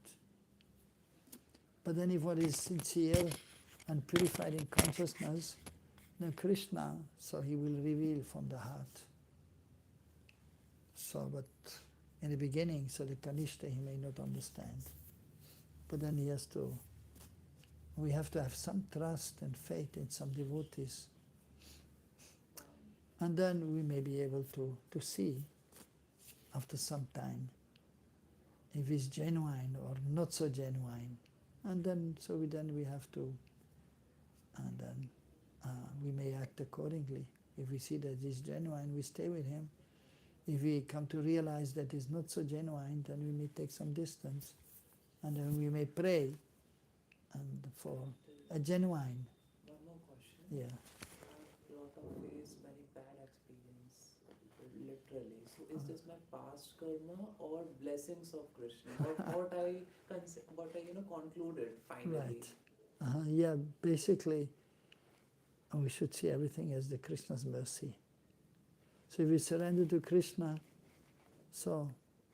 But then if one is sincere and purified in consciousness, then Krishna, so he will reveal from the heart. So, but in the beginning, so the Kanishta, he may not understand. But then he has to, we have to have some trust and faith in some devotees. And then we may be able to see after some time if it's genuine or not so genuine. And then, then we have to, and then we may act accordingly. If we see that it's genuine, we stay with him. If we come to realize that it's not so genuine, then we may take some distance. And then we may pray and for a genuine.
One more question.
Yeah.
A lot of ways, many bad experience, literally. So is this my past karma or blessings of Krishna? What I concluded finally.
Right. Yeah, basically, we should see everything as the Krishna's mercy. So if we surrender to Krishna, so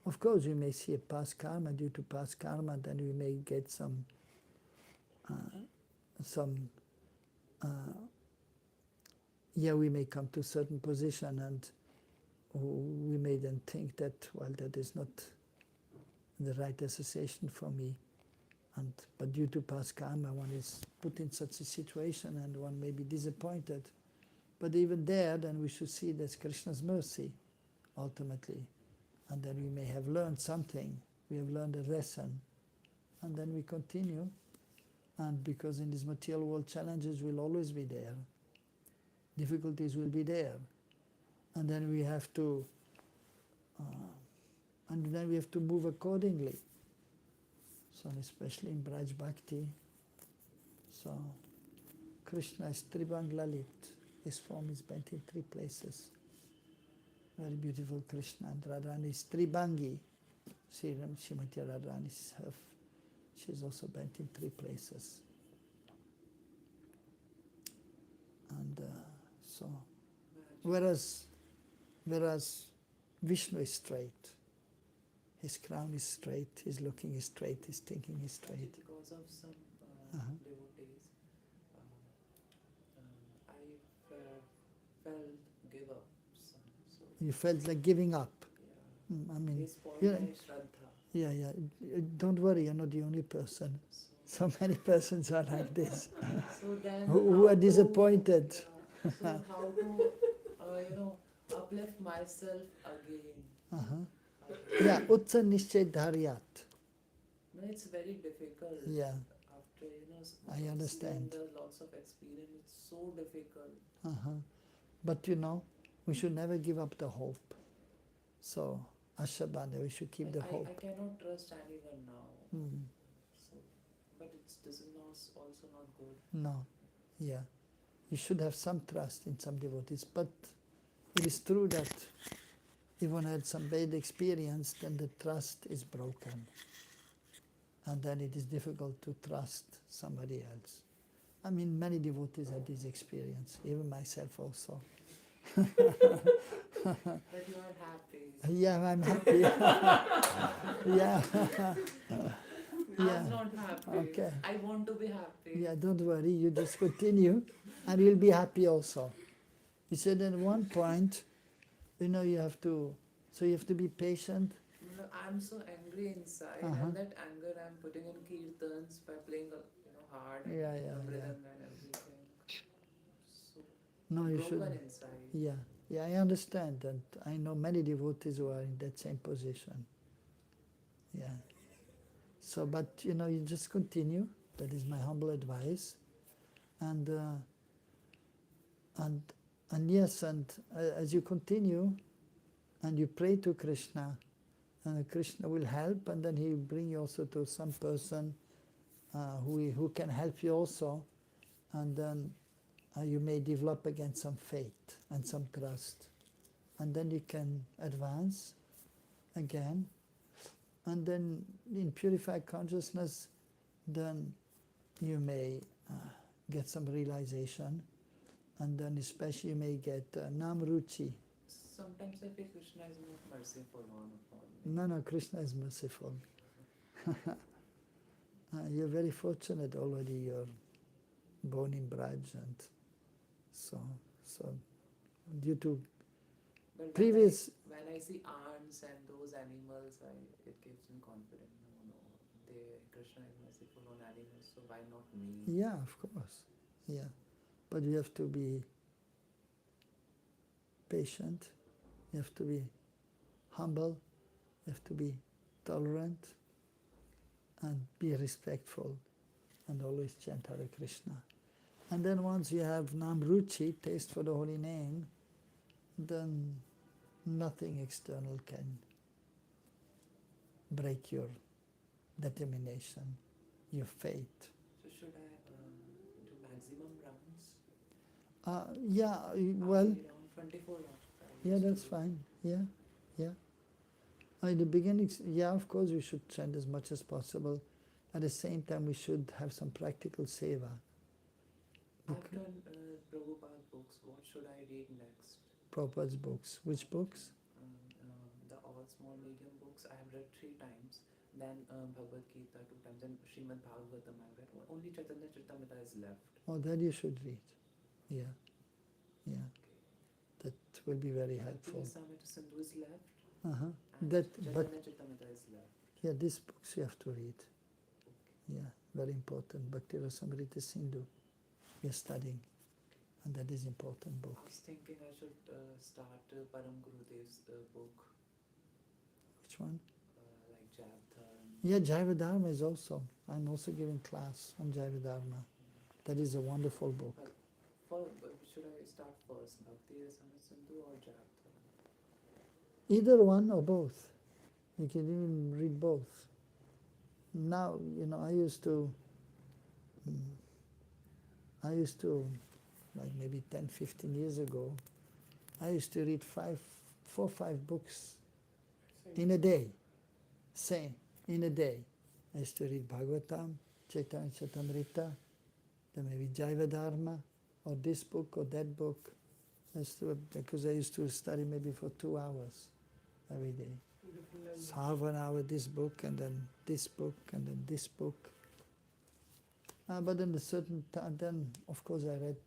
of course we may see a past karma. Due to past karma, then we may get we may come to a certain position, and we may then think that, well, that is not the right association for me. But due to past karma, one is put in such a situation and one may be disappointed. But even there, then we should see that's Krishna's mercy, ultimately. And then we may have learned something. We have learned a lesson. And then we continue. And because in this material world, challenges will always be there. Difficulties will be there. And then we have to, move accordingly. So especially in Braj Bhakti, so Krishna is Tribang Lalit. His form is bent in 3 places. Very beautiful Krishna. And Radharani is Tribangi. Srimati Radharani is her. She is also bent in 3 places. And so, whereas Vishnu is straight. His crown is straight, his looking is straight, his thinking is straight.
Because of some devotees, I felt give up. So
You felt like giving up.
yeah.
I mean,
They spoiled
yeah,
my Shraddha.
yeah. Don't worry, you're not the only person. So many persons are like this,
So then
who are disappointed.
Yeah. So how to, uplift myself again.
Yeah, Utsa Nischay Dharyat.
No, it's very difficult.
Yeah,
After
I understand.
seeing the lots of experience, it's so difficult.
But we should never give up the hope. So, Ashabana, we should keep the hope.
I cannot trust anyone now. So, but this is also not good.
No, yeah. You should have some trust in some devotees. But it is true that if one had some bad experience, then the trust is broken. And then it is difficult to trust somebody else. I mean, many devotees had this experience, even myself also.
But you are happy.
Yeah, I'm happy. Yeah.
I'm not happy.
Okay.
I want to be happy.
Yeah, don't worry, you just continue and you'll be happy also. He said at one point, you have to be patient.
I'm so angry inside, and that anger I'm putting in kirtans by playing hard
Yeah.
rhythm and everything. So
No, you
broken
should.
inside.
Yeah, I understand, and I know many devotees who are in that same position. Yeah. So, but you just continue. That is my humble advice, and yes, and as you continue, and you pray to Krishna, and Krishna will help, and then he will bring you also to some person who can help you also, and then you may develop again some faith and some trust, and then you can advance again, and then in purified consciousness, then you may get some realization, and then especially you may get namruchi.
Sometimes I feel Krishna is not merciful upon me.
No, Krishna is merciful. You're very fortunate already. You're born in Braj, and so due to
But
previous.
when I see ants and those animals, it gives me confidence. No, Krishna is merciful on animals, so why not me?
Yeah, of course. Yeah, but you have to be patient. You have to be humble. You have to be tolerant, and be respectful, and always chant Hare Krishna. And then once you have namruchi, taste for the holy name, then nothing external can break your determination, your faith.
So should I do maximum rounds?
Yeah, well,
Around 24 rounds.
yeah, that's fine. Yeah. In the beginning, yeah, of course, we should chant as much as possible. At the same time, we should have some practical seva.
I've done Prabhupada books. What should I read next?
Prabhupada's books. Which books?
The all small medium books I have read 3 times. Then Bhagavad Gita 2 times. And Srimad Bhagavatam I read. Only Chaitanya Charitamrita is left.
Oh, that you should read. Yeah.
Okay.
That will be very helpful.
Rasamrita Sindhu is left.
Uh-huh.
And
But
Chaitanya Charitamrita is left.
yeah, these books you have to read. Yeah, very important. Bhakti Rasamrita Sindhu. We are studying, and that is important book.
I was thinking I should start Param Gurudev's book,
Which one?
like Jabdharm.
Yeah, Jaiva Dharma is also. I'm also giving class on Jaiva Dharma. That is a wonderful book.
Should I start first, Bhakti Rasamrita Sindhu or Jabdharm?
Either one or both. You can even read both. Now, I used to, like maybe 10, 15 years ago, I used to read 4 or 5 books in a day. In a day. I used to read Bhagavatam, Chaitanya Charitamrita, then maybe Jaiva Dharma, or this book or that book. Because I used to study maybe for 2 hours every day. So half an hour this book, and then this book, and then this book. But then a certain time, then of course I read,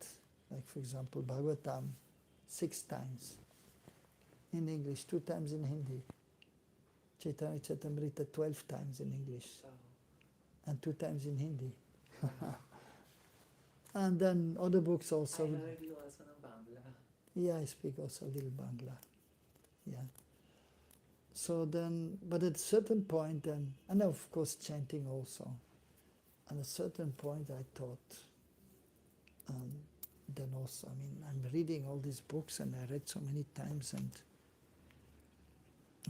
like for example, Bhagavatam 6 times in English, 2 times in Hindi. Chaitanya Charitamrita 12 times in English, and 2 times in Hindi. And then other books also.
I heard you also know Bangla.
Yeah, I speak also a little Bangla. Yeah. So then, but at a certain point then, and of course chanting also, at a certain point I thought, then also, I'm reading all these books, and I read so many times, and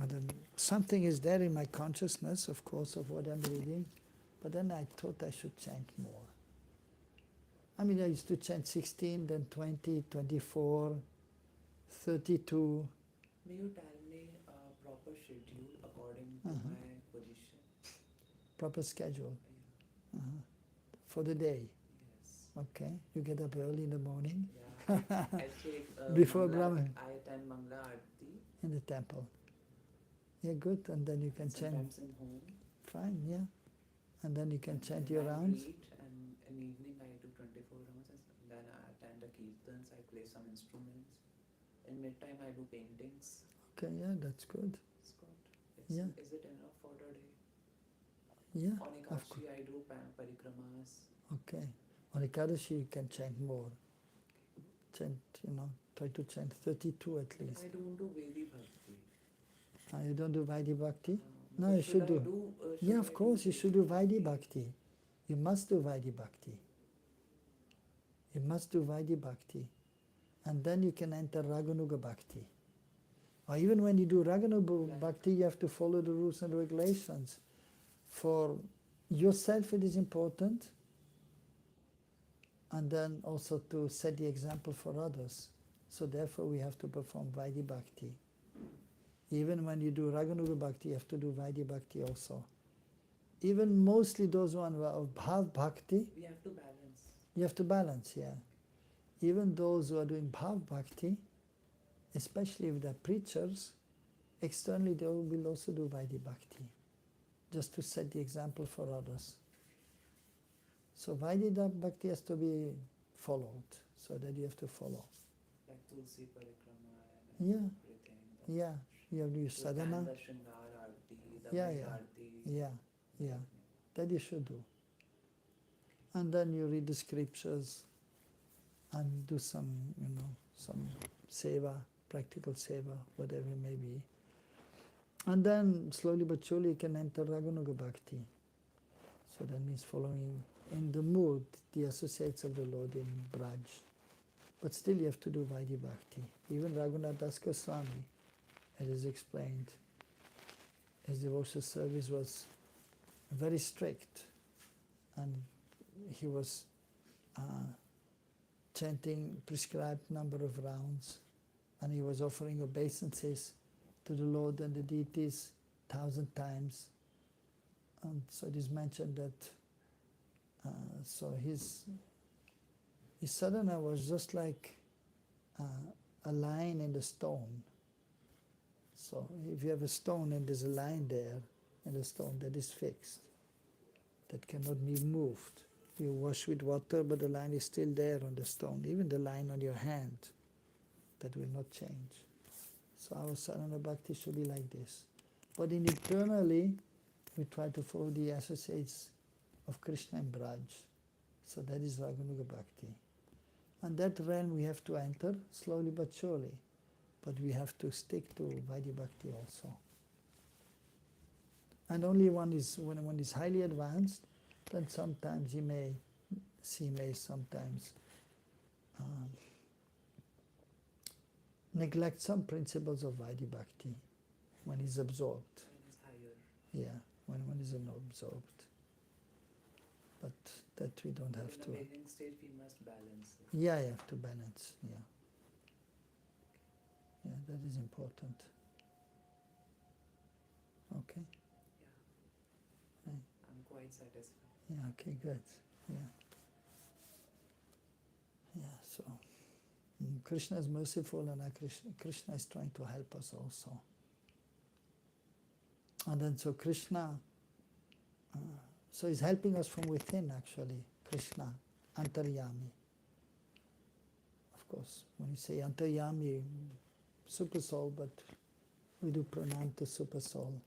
then something is there in my consciousness, of course, of what I'm reading, but then I thought I should chant more. I used to chant 16, then 20, 24, 32.
May you tell me a proper schedule according to
Uh-huh.
my position?
Proper schedule for the day.
Yes.
Okay, you get up early in the morning
Yeah. I take
Before
Mangla,
Brahman.
I attend Mangla Aarti.
in the temple. Yeah, good, and then you can chant.
Sometimes in home.
Fine, yeah, and then you can
And
chant
then
your
I
rounds.
read, and in evening I do 24 rounds, and then I attend the kirtans, I play some instruments. In midtime I do paintings.
Okay, yeah, that's good.
It's good.
Yeah.
Is it enough for the day?
Yeah,
On
of course.
Ekadashi I do parikramas.
Okay. On Ekadashi you can chant more. Chant, try to chant 32 at least.
I don't do Vedi Bhakti.
You don't do Vaidhi Bhakti? No,
but
you should
I
do.
should
Yeah,
I
of course, you
Vedi
should do Vaidhi Bhakti. You must do Vaidhi Bhakti. You must do Vaidhi Bhakti. And then you can enter Raganuga Bhakti. Or even when you do Raganuga Bhakti, you have to follow the rules and regulations. For yourself it is important, and then also to set the example for others. So therefore we have to perform Vaidhi Bhakti. Even when you do Raganuga Bhakti, you have to do Vaidhi Bhakti also. Even mostly those who are of Bhav Bhakti,
We have to balance.
you have to balance, yeah. Even those who are doing Bhav Bhakti, especially if they're preachers, externally they will also do Vaidhi Bhakti, just to set the example for others. So Vaidhi Bhakti has to be followed, so that you have to follow.
Like Tulsi Parikrama and
Yeah,
everything.
yeah. You have to use sadhana.
The Shringar Aarti, the
Yeah,
Maya
yeah.
Aarti.
Yeah, yeah. That you should do. And then you read the scriptures and do some, some seva, practical seva, whatever it may be. And then slowly but surely you can enter Raganuga Bhakti. So that means following in the mood the associates of the Lord in Braj. But still you have to do Vaidhi Bhakti. Even Raghunath Das Goswami, it is explained, his devotional service was very strict, and he was chanting prescribed number of rounds, and he was offering obeisances to the Lord and the deities 1,000 times. And so it is mentioned that so his sadhana was just like a line in the stone. So if you have a stone and there's a line there in the stone that is fixed, that cannot be moved. You wash with water, but the line is still there on the stone. Even the line on your hand, that will not change. So our sadhana bhakti should be like this. But internally, we try to follow the associates of Krishna and Braj. So that is Raganuga Bhakti. And that realm we have to enter slowly but surely. But we have to stick to Vaidhi Bhakti also. And only when one is highly advanced, then sometimes he may sometimes neglect some principles of Vaidhi Bhakti when he's absorbed.
When it's higher.
Yeah, when one is absorbed. But that we don't have
In
to.
the beginning stage, we must balance it.
Yeah, you have to balance. Yeah. Yeah, that is important. Okay.
Yeah.
Right.
I'm quite satisfied.
Yeah, okay, good. Yeah. Yeah, so Krishna is merciful, and Krishna is trying to help us also. And then so Krishna, so he's helping us from within actually, Krishna, Antaryami. Of course, when you say Antaryami, Super Soul, but we do pranam to Super Soul.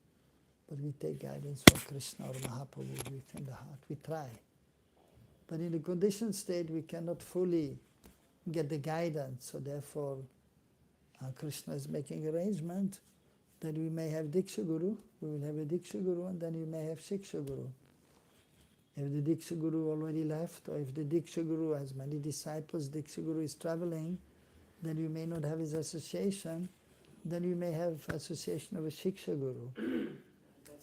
But we take guidance from Krishna or Mahaprabhu within the heart. We try. But in the conditioned state, we cannot fully get the guidance. So therefore, Krishna is making arrangement that we may have Diksha Guru, we will have a Diksha Guru, and then we may have Shiksha Guru. If the Diksha Guru already left, or if the Diksha Guru has many disciples, Diksha Guru is traveling, then we may not have his association, then we may have association of a Shiksha Guru.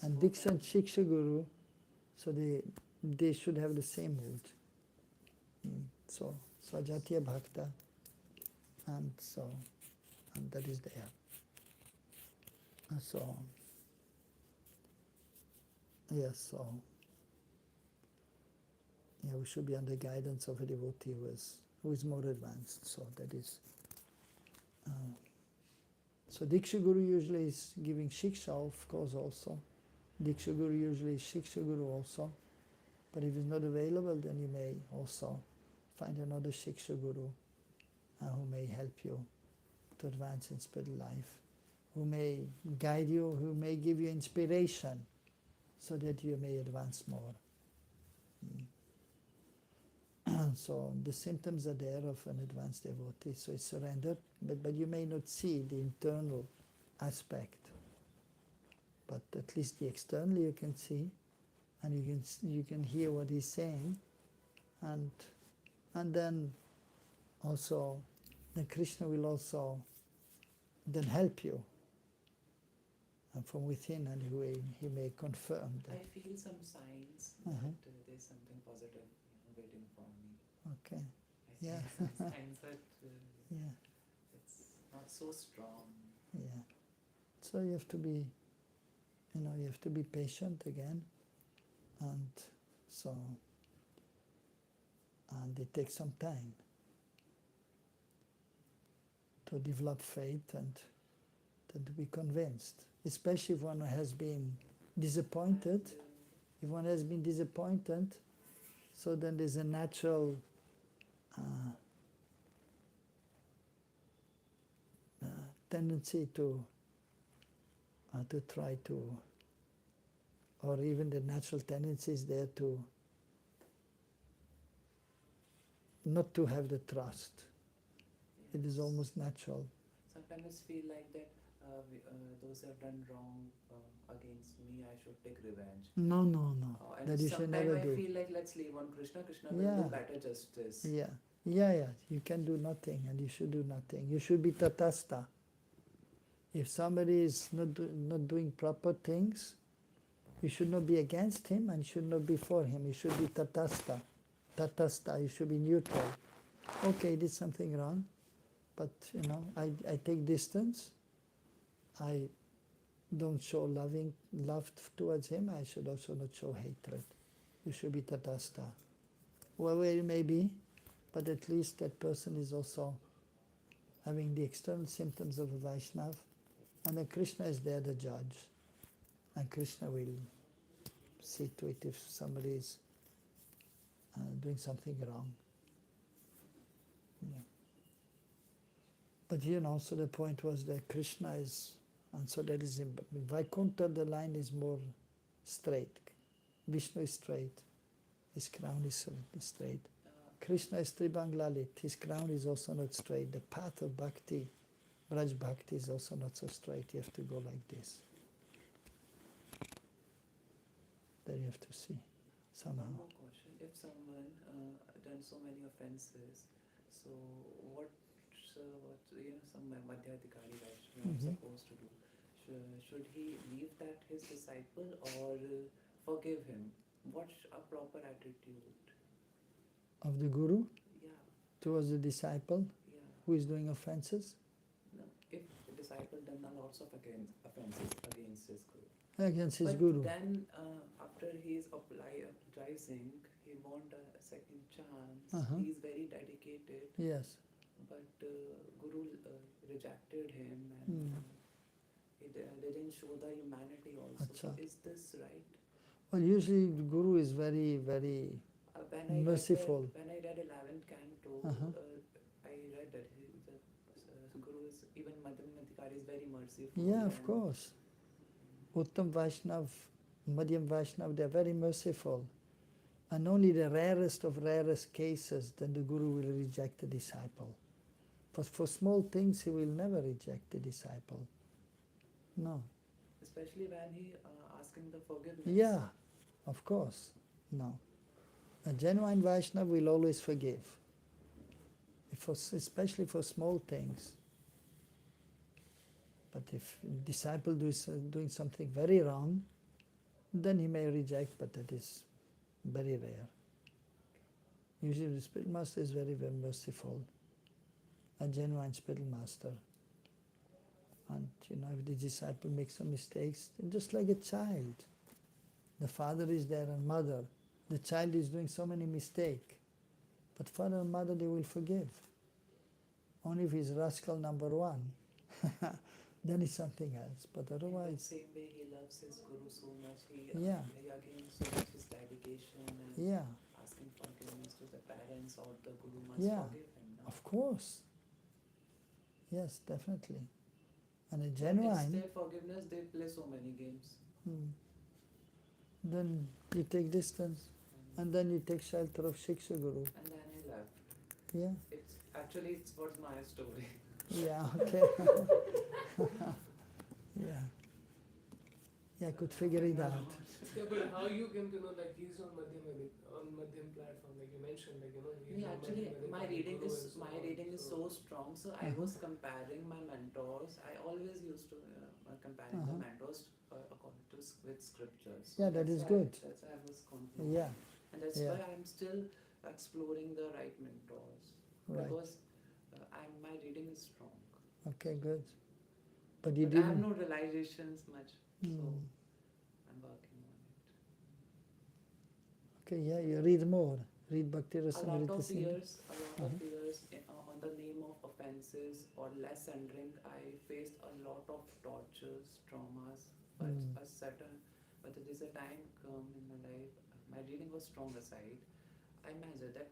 And Diksha and Shiksha Guru, so they should have the same mood. So Jatiya Bhakta, and that is there. So yes, so yeah, we should be under guidance of a devotee who is more advanced. So that is. So Diksha Guru usually is giving Shiksha, of course, also. Diksha Guru usually is Shiksha Guru also. But if it's not available, then you may also find another Shiksha Guru who may help you to advance in spiritual life, who may guide you, who may give you inspiration so that you may advance more. So the symptoms are there of an advanced devotee, so it's surrender, but you may not see the internal aspect. But at least the external you can see, and you can hear what he's saying, and then also, then Krishna will also then help you from within, and he may confirm
I
that.
feel some signs
Uh-huh.
that there's something positive waiting for me.
Okay,
I
Yeah.
see some signs that
yeah,
it's not so strong.
yeah. So you have to be, you have to be patient again, and so, and it takes some time to develop faith and to be convinced, especially if one has been disappointed.
And,
If one has been disappointed, so then there's a natural tendency to try to, or even the natural tendency is there to not to have the trust. It is
yes.
almost natural.
Sometimes feel like that those who have done wrong against me, I should take revenge.
No, no, no.
And
That you should
sometimes
never
I
do.
feel like let's leave on Krishna. Krishna will
Yeah.
do better justice.
Yeah, yeah. You can do nothing, and you should do nothing. You should be tatastha. If somebody is not doing proper things, you should not be against him and should not be for him. You should be tatastha. Tatastha, you should be neutral. Okay, he did something wrong, but I take distance. I don't show love towards him. I should also not show hatred. You should be tatastha. Wherever it may be, but at least that person is also having the external symptoms of a Vaishnav, and then Krishna is there, the judge, and Krishna will see to it if somebody is doing something wrong. Yeah. But so the point was that Krishna is, and so that is in Vaikuntha, the line is more straight. Vishnu is straight, his crown is straight. Krishna is Tribanglalit, his crown is also not straight. The path of bhakti, Braj bhakti, is also not so straight. You have to go like this. Then you have to see somehow.
One more question. If someone done so many offenses, so what some Madhyadhikari Vaishnava
Mhm.
supposed to do? Should he leave that his disciple or forgive him? What's a proper attitude?
Of the Guru
Yeah,
towards the disciple
yeah.
who is doing offenses
No, if the disciple done a lots of offenses against his guru,
against his
but
Guru.
then after he is apologizing, he want a second chance.
Uh-huh.
He is very dedicated,
Yes.
but Guru rejected him and he didn't show the humanity also. So
Acha.
is this right?
Well, usually the Guru is very, very merciful.
When I read 11th canto,
Uh-huh.
I read that the Guru is, even Madhyadhikari is very merciful.
Yeah, of
and
course. Uttam Vaishnav, Madhyam Vaishnav, they are very merciful. And only the rarest of rarest cases, then the Guru will reject the disciple. But for small things, he will never reject the disciple. No.
Especially when he asking the forgiveness.
Yeah, of course. No. A genuine Vaishnava will always forgive. Especially for small things. But if a disciple is doing something very wrong, then he may reject, but that is very rare. Usually the spiritual master is very, very merciful. A genuine spiritual master. And if the disciple makes some mistakes, just like a child. The father is there and mother. The child is doing so many mistakes. But father and mother, they will forgive. Only if he's rascal number one, then it's something else. But
In the
otherwise,
same way, he loves his Guru so much. He
Yeah.
again so much his dedication and
yeah,
asking forgiveness to the parents or the Guru must
Yeah.
forgive him. No?
of course. Yes, definitely. And a
But
genuine,
instead forgiveness, they play so many games.
then you take distance, and then you take shelter of Shiksha Guru.
And then he left.
Yeah,
It was my story.
yeah, okay. Yeah. Yeah, I could figure it out.
Yeah, but how you came to know like he's on Madhyam platform, like you mentioned, like he's
Yeah,
on
actually,
Madhyam
my
platform,
reading
Guru
is
and so
my
on.
reading is so strong. So I
Uh-huh.
was comparing my mentors. I always used to comparing the
Uh-huh.
mentors according to with scriptures. So
Yeah, that is
why
good.
that's why I was concluding,
Yeah,
and that's
yeah,
why I'm still exploring the right mentors
right.
because my reading is strong.
Okay, good. But you
But I have
didn't.
no realizations much, so
Hmm.
I'm working on it.
Okay, yeah, you read more. Read Bhakti
A lot
Rasamrita
of
Sindhu.
years, on the name of offenses or less surrendering, I faced a lot of tortures, traumas. But
Hmm.
there is a time come in my life, my reading was strong aside. I measured that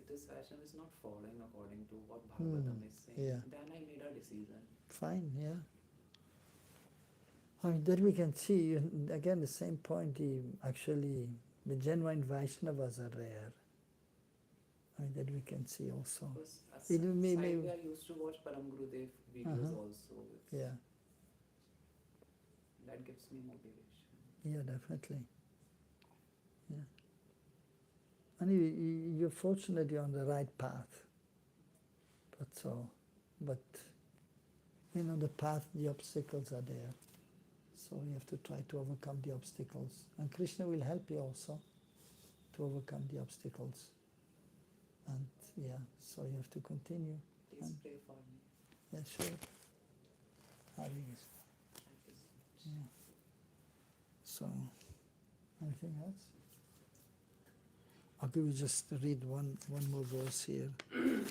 this fashion is not following according to what
Hmm.
Bhagavatam is saying.
Yeah,
Then I made a decision.
fine, yeah. I mean, that we can see, again, the same point, actually, the genuine Vaishnavas are rare. I mean, that we can see also.
Because
It may,
side way I used to watch Param Gurudev videos
Uh-huh.
also.
yeah,
That gives me motivation.
yeah, definitely. Yeah. And you're fortunate you're on the right path. But the path, the obstacles are there. So you have to try to overcome the obstacles. And Krishna will help you also to overcome the obstacles. And yeah, so you have to continue.
Please
And
pray for me.
yeah, sure. Hare Krishna.
Thank you so much.
Yeah. So, anything else? Okay, we just read one more verse here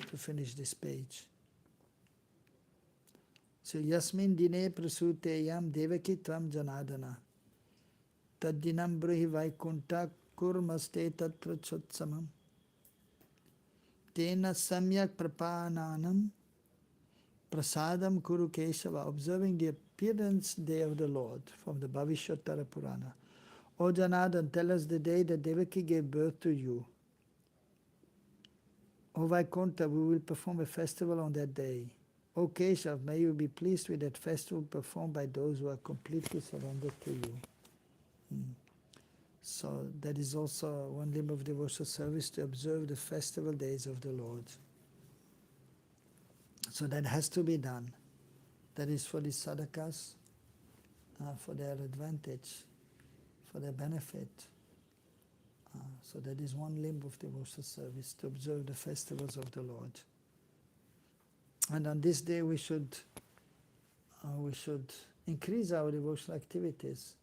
to finish this page. So, Yasmin dine prasuteyam devaki tvam janadana taddinam bruhi vaikunta kurmaste tat prachotsamam tena samyak prapananam prasadam kuru Keshava, observing the appearance day of the Lord from the Bhavishyotara Purana. O Janardhan, tell us the day that Devaki gave birth to you. O Vaikunta, we will perform a festival on that day. O Keshav, may you be pleased with that festival performed by those who are completely surrendered to you. So that is also one limb of devotional service, to observe the festival days of the Lord. So that has to be done. That is for the sadhakas, for their advantage, for their benefit. So that is one limb of devotional service, to observe the festivals of the Lord. And on this day we should increase our devotional activities.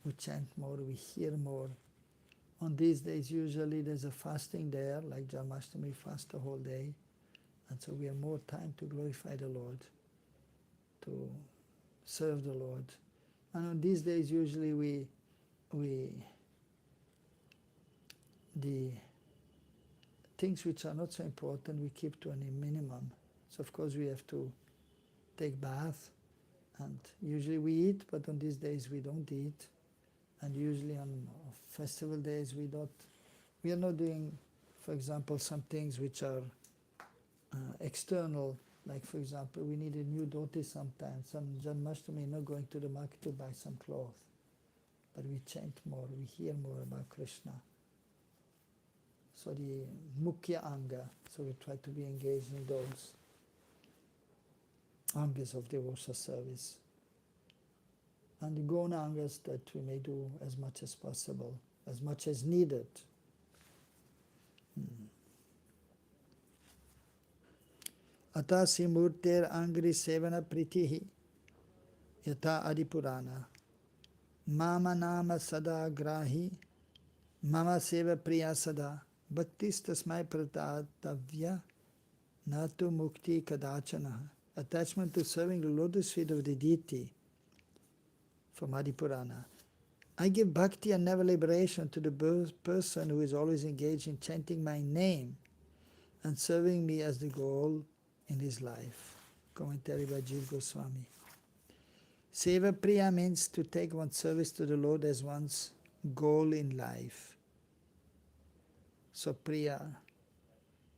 We chant more, we hear more. On these days usually there's a fasting there, like Janmashtami, fast the whole day. And so we have more time to glorify the Lord, to serve the Lord. And on these days usually the things which are not so important we keep to a minimum. So of course we have to take bath, and usually we eat, but on these days we don't eat. And usually on festival days we are not doing, for example, some things which are external, like for example we need a new dhoti sometimes. Some Janmashtami, not going to the market to buy some cloth, but we chant more, we hear more about Krishna. So the Mukhya Anga, so we try to be engaged in those Angas of devotional service. And the Gona Angas that we may do as much as possible, as much as needed. Ata simurter angri sevana pritihi yata adipurana mama nama sada grahi mama seva priya sada bhaktis tasmai pratatavya natu mukti kadachana. Attachment to serving the lotus feet of the deity from Adipurana. I give bhakti and never liberation to the person who is always engaged in chanting my name and serving me as the goal in his life. Commentary by Jiva Goswami. Seva Priya means to take one's service to the Lord as one's goal in life. So Priya,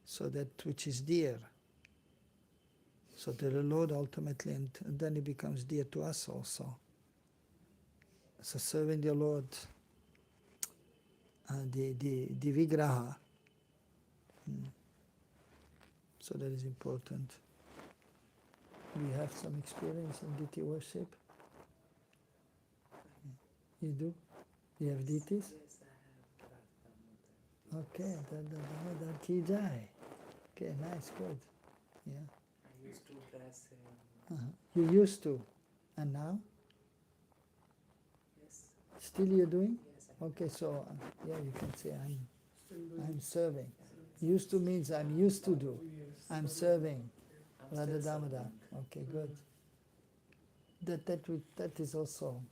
so that which is dear. So to the Lord ultimately, and then it becomes dear to us also. So serving the Lord, the Vigraha. So that is important. We have some experience in deity worship. You do? You have deities?
Yes, I have
Okay, Damodar ki jai. Okay, nice, good. Yeah.
I used to dress him.
You used to, and now?
Yes.
Still you're doing?
Yes, I
Okay, so yeah, you can say
Still doing
I'm serving.
Yes.
Used to means I'm used to do.
2 years.
I'm serving.
I'm
Radha
still
Damodar.
serving.
Okay, good. That is also,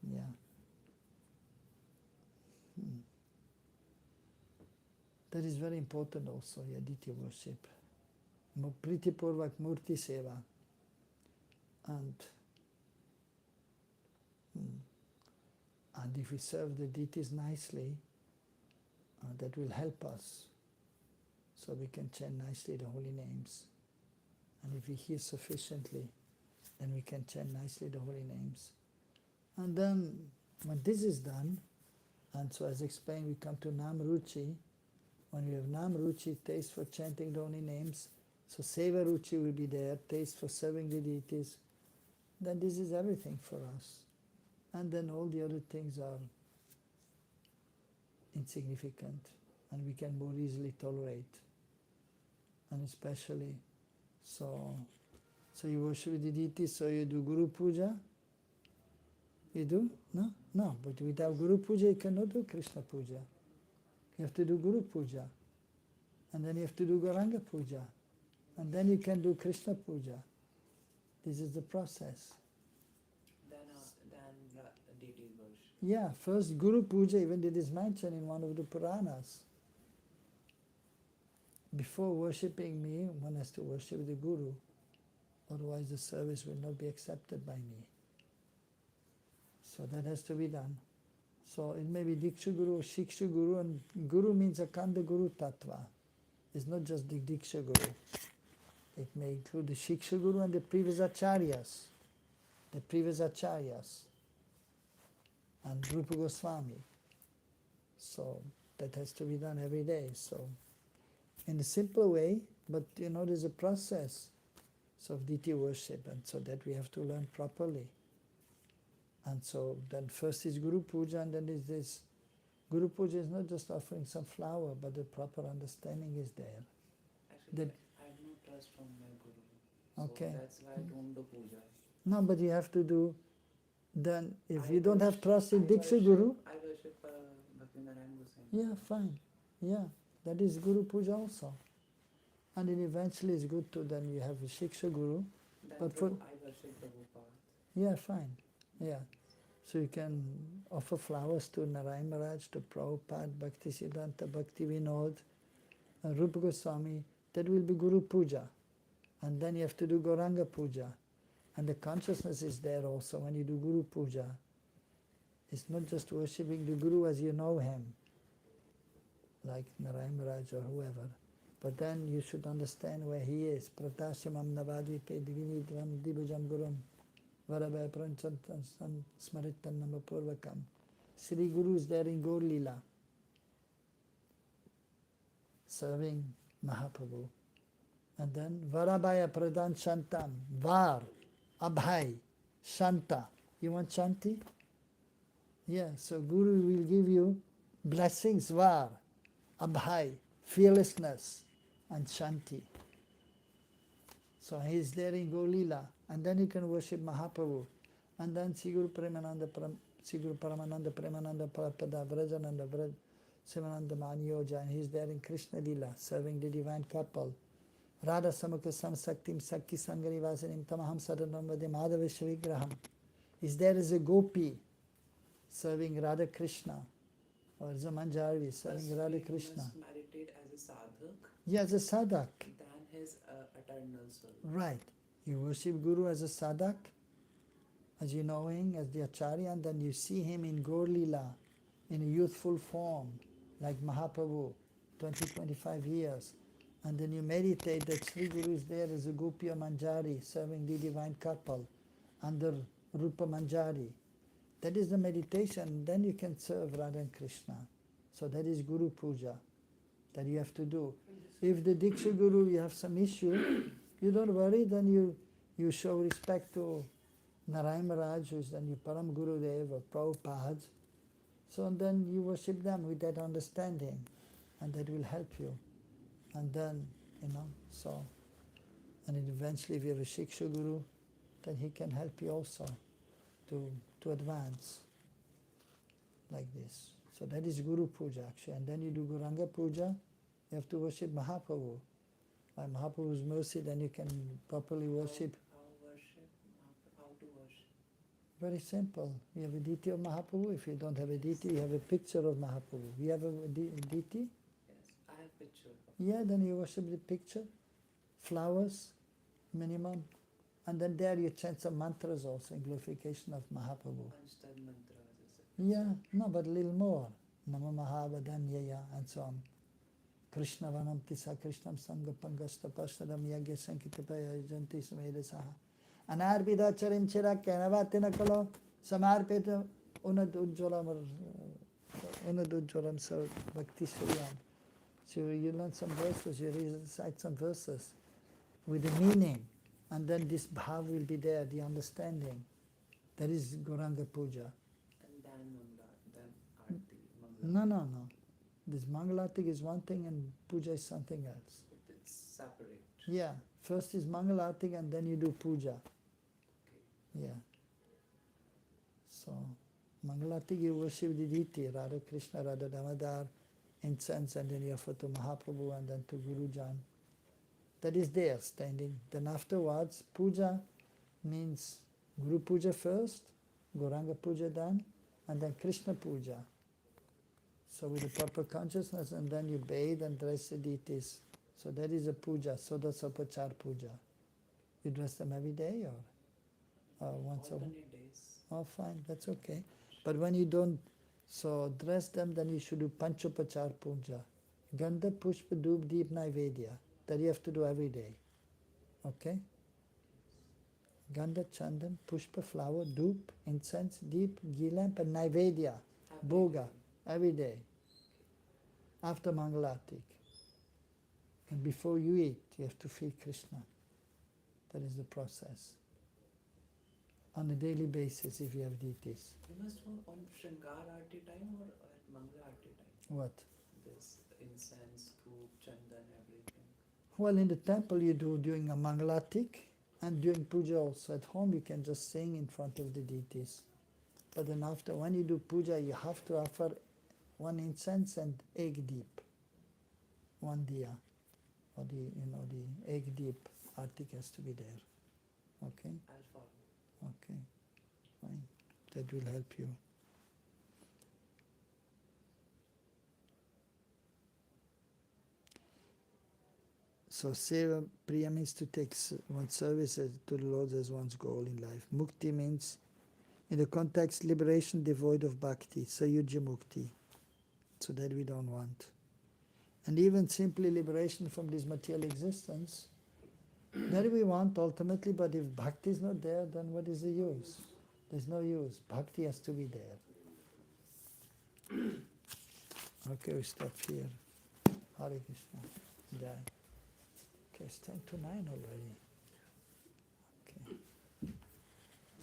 yeah. That is very important also, yeah, deity worship. Priti Purvak Murti Seva. And if we serve the deities nicely, that will help us. So we can chant nicely the holy names. And if we hear sufficiently, then we can chant nicely the holy names. And then, when this is done, and so as explained, we come to Nam Ruchi. When we have Nam Ruchi, taste for chanting the holy names, so Seva Ruchi will be there, taste for serving the deities. Then this is everything for us. And then all the other things are insignificant, and we can more easily tolerate. And especially, so you worship the deities, so you do Guru Puja? You do? No? No, but without Guru Puja you cannot do Krishna Puja. You have to do Guru Puja. And then you have to do Gauranga Puja. And then you can do Krishna Puja. This is the process.
Then deity worship.
Yeah, first Guru Puja, even it is mentioned in one of the Puranas. Before worshipping me, one has to worship the Guru. Otherwise the service will not be accepted by me. So that has to be done. So it may be Diksha Guru or Shiksha Guru, and Guru means Akanda Guru Tattva. It's not just the Diksha Guru. It may include the Shiksha Guru and the previous Acharyas. The previous Acharyas. And Rupa Goswami. So that has to be done every day. So in a simple way, but there's a process of deity worship, and so that we have to learn properly. And so then first is Guru Puja, and then is this. Guru Puja is not just offering some flower, but the proper understanding is there.
Actually, I have no trust from my Guru.
Okay.
So that's why I don't do puja.
No, but you have to do. Then if you don't have trust in Diksha Guru,
I worship Bhakti Goswami.
yeah, fine. Yeah, that is Guru Puja also. And then eventually it's good to then you have a Shiksha Guru.
Then
But for-
I worship Prabhupada.
Yeah, fine. Yeah. So you can offer flowers to Narayan Maharaj, to Prabhupada, Bhakti Siddhanta, Bhakti Vinod, Rupa Goswami. That will be Guru Puja. And then you have to do Gauranga Puja. And the consciousness is there also when you do Guru Puja. It's not just worshipping the Guru as you know him, like Narayan Maharaj or whoever. But then you should understand where he is. Pratashyamam navadvipe divinidram dibajam gurum varabhay pranchantam smaritan namapurvakam. Sri Guru is there in Gaur Leela, serving Mahaprabhu. And then Varabhaya Pradhan Shantam, Var, Abhay, Shanta. You want Shanti? Yeah, so Guru will give you blessings, Var, Abhay, fearlessness, and Shanti. So he is there in Golila, and then you can worship Mahaprabhu. And then Sri Guru Paramananda Premananda Prabhupada Vrajananda Vraj Sivananda Manyoja, and he is there in Krishna Lila, serving the divine couple. Radha Samukha Samsaktim Sakhi Sangari Vasanim Tamaham Sadanam Vade Madhava Shavigraham. Is there as a gopi, serving Radha Krishna, or as a Manjari, serving Radha Krishna.
He must meditate as a sadhak
Yeah, as a sadhak.
than his eternal soul.
Right. You worship Guru as a sadhak, as you know him, as the Acharya, and then you see him in Gaur Leela, in a youthful form, like Mahaprabhu, 20-25 years. And then you meditate that Sri Guru is there as a Gopiya Manjari, serving the divine couple, under Rupa Manjari. That is the meditation. Then you can serve Radha and Krishna. So that is Guru Puja that you have to do. If the Diksha Guru, you have some issue, you don't worry, then you show respect to Narayan Maharaj, who is then your Param Guru Dev or Prabhupada. So then you worship them with that understanding, and that will help you. And then, so, and then eventually if you have a Shiksha Guru, then he can help you also to advance like this. So that is Guru Puja actually. And then you do Guranga Puja, you have to worship Mahaprabhu. By Mahaprabhu's mercy, then you can properly worship.
How to worship?
Very simple. You have a deity of Mahaprabhu. If you don't have a deity, you have a picture of Mahaprabhu. We have a deity?
Yes, I have picture.
Yeah, then you worship the picture. Flowers, minimum. And then there you chant some mantras also in glorification of Mahaprabhu.
Panchtad mantras is it?
Yeah, no, but a little more. Nama Mahavadanyaya and so on. Krishna Vanam Tisa Krishnam Sangapangasta Pashadam Yagya Sankitapaya Janti Samedasaha. Anarbida Charim Chira Kanavatina Kalo Samarpeta Unadujjolam Sir Bhakti Suryam. So you learn some verses, you recite some verses with the meaning, and then this bhav will be there, the understanding. That is Gauranga Puja.
And then Arti, Mangala.
No. This Mangalatik is one thing and Puja is something else.
It's separate.
Yeah, first is Mangalatik and then you do Puja.
Okay.
Yeah. So, Mangalatik you worship the deity, Radha Krishna, Radha Damodar, incense, and then you offer to Mahaprabhu and then to Guru Jan. That is there standing. Then afterwards, Puja means Guru Puja first, Gauranga Puja done, and then Krishna Puja. So with the proper consciousness, and then you bathe and dress the deities. So that is a puja, Sodasopachar Puja. You dress them every day or once a week?
Alternate days.
Oh, fine, that's okay. But when you don't dress them, then you should do Panchopachar Puja. Gandha, Pushpa, Dhoop, Deep, Naivedya. That you have to do every day. Okay? Gandha, Chandan, Pushpa, flower, Dhoop, incense, Deep, ghee lamp, and Naivedya, Bhoga, every day. After Mangalatik. And before you eat, you have to feed Krishna. That is the process. On a daily basis, if you have deities.
You must go on Shringar Arti time or at Mangala Arti time?
What?
This incense, Dhoop, Chandan, everything.
Well, in the temple you do during a Mangalatik and during puja also. At home you can just sing in front of the deities. But then after, when you do puja, you have to offer one incense and egg deep, one diya, or the egg deep artik has to be there. Okay?
I'll follow.
Okay, fine. That will help you. So seva priya means to take one's service to the Lord as one's goal in life. Mukti means, in the context, liberation devoid of bhakti, sayuja mukti. So that we don't want. And even simply liberation from this material existence, that we want ultimately, but if bhakti is not there, then what is the use? There's no use. Bhakti has to be there. Okay, we stop here. Hare Krishna. Jai. Okay, it's 10 to 9 already. Okay.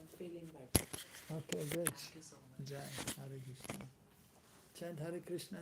I'm feeling better.
Okay, good.
Thank you so much.
Jai. Hare Krishna. Chant Hare Krishna.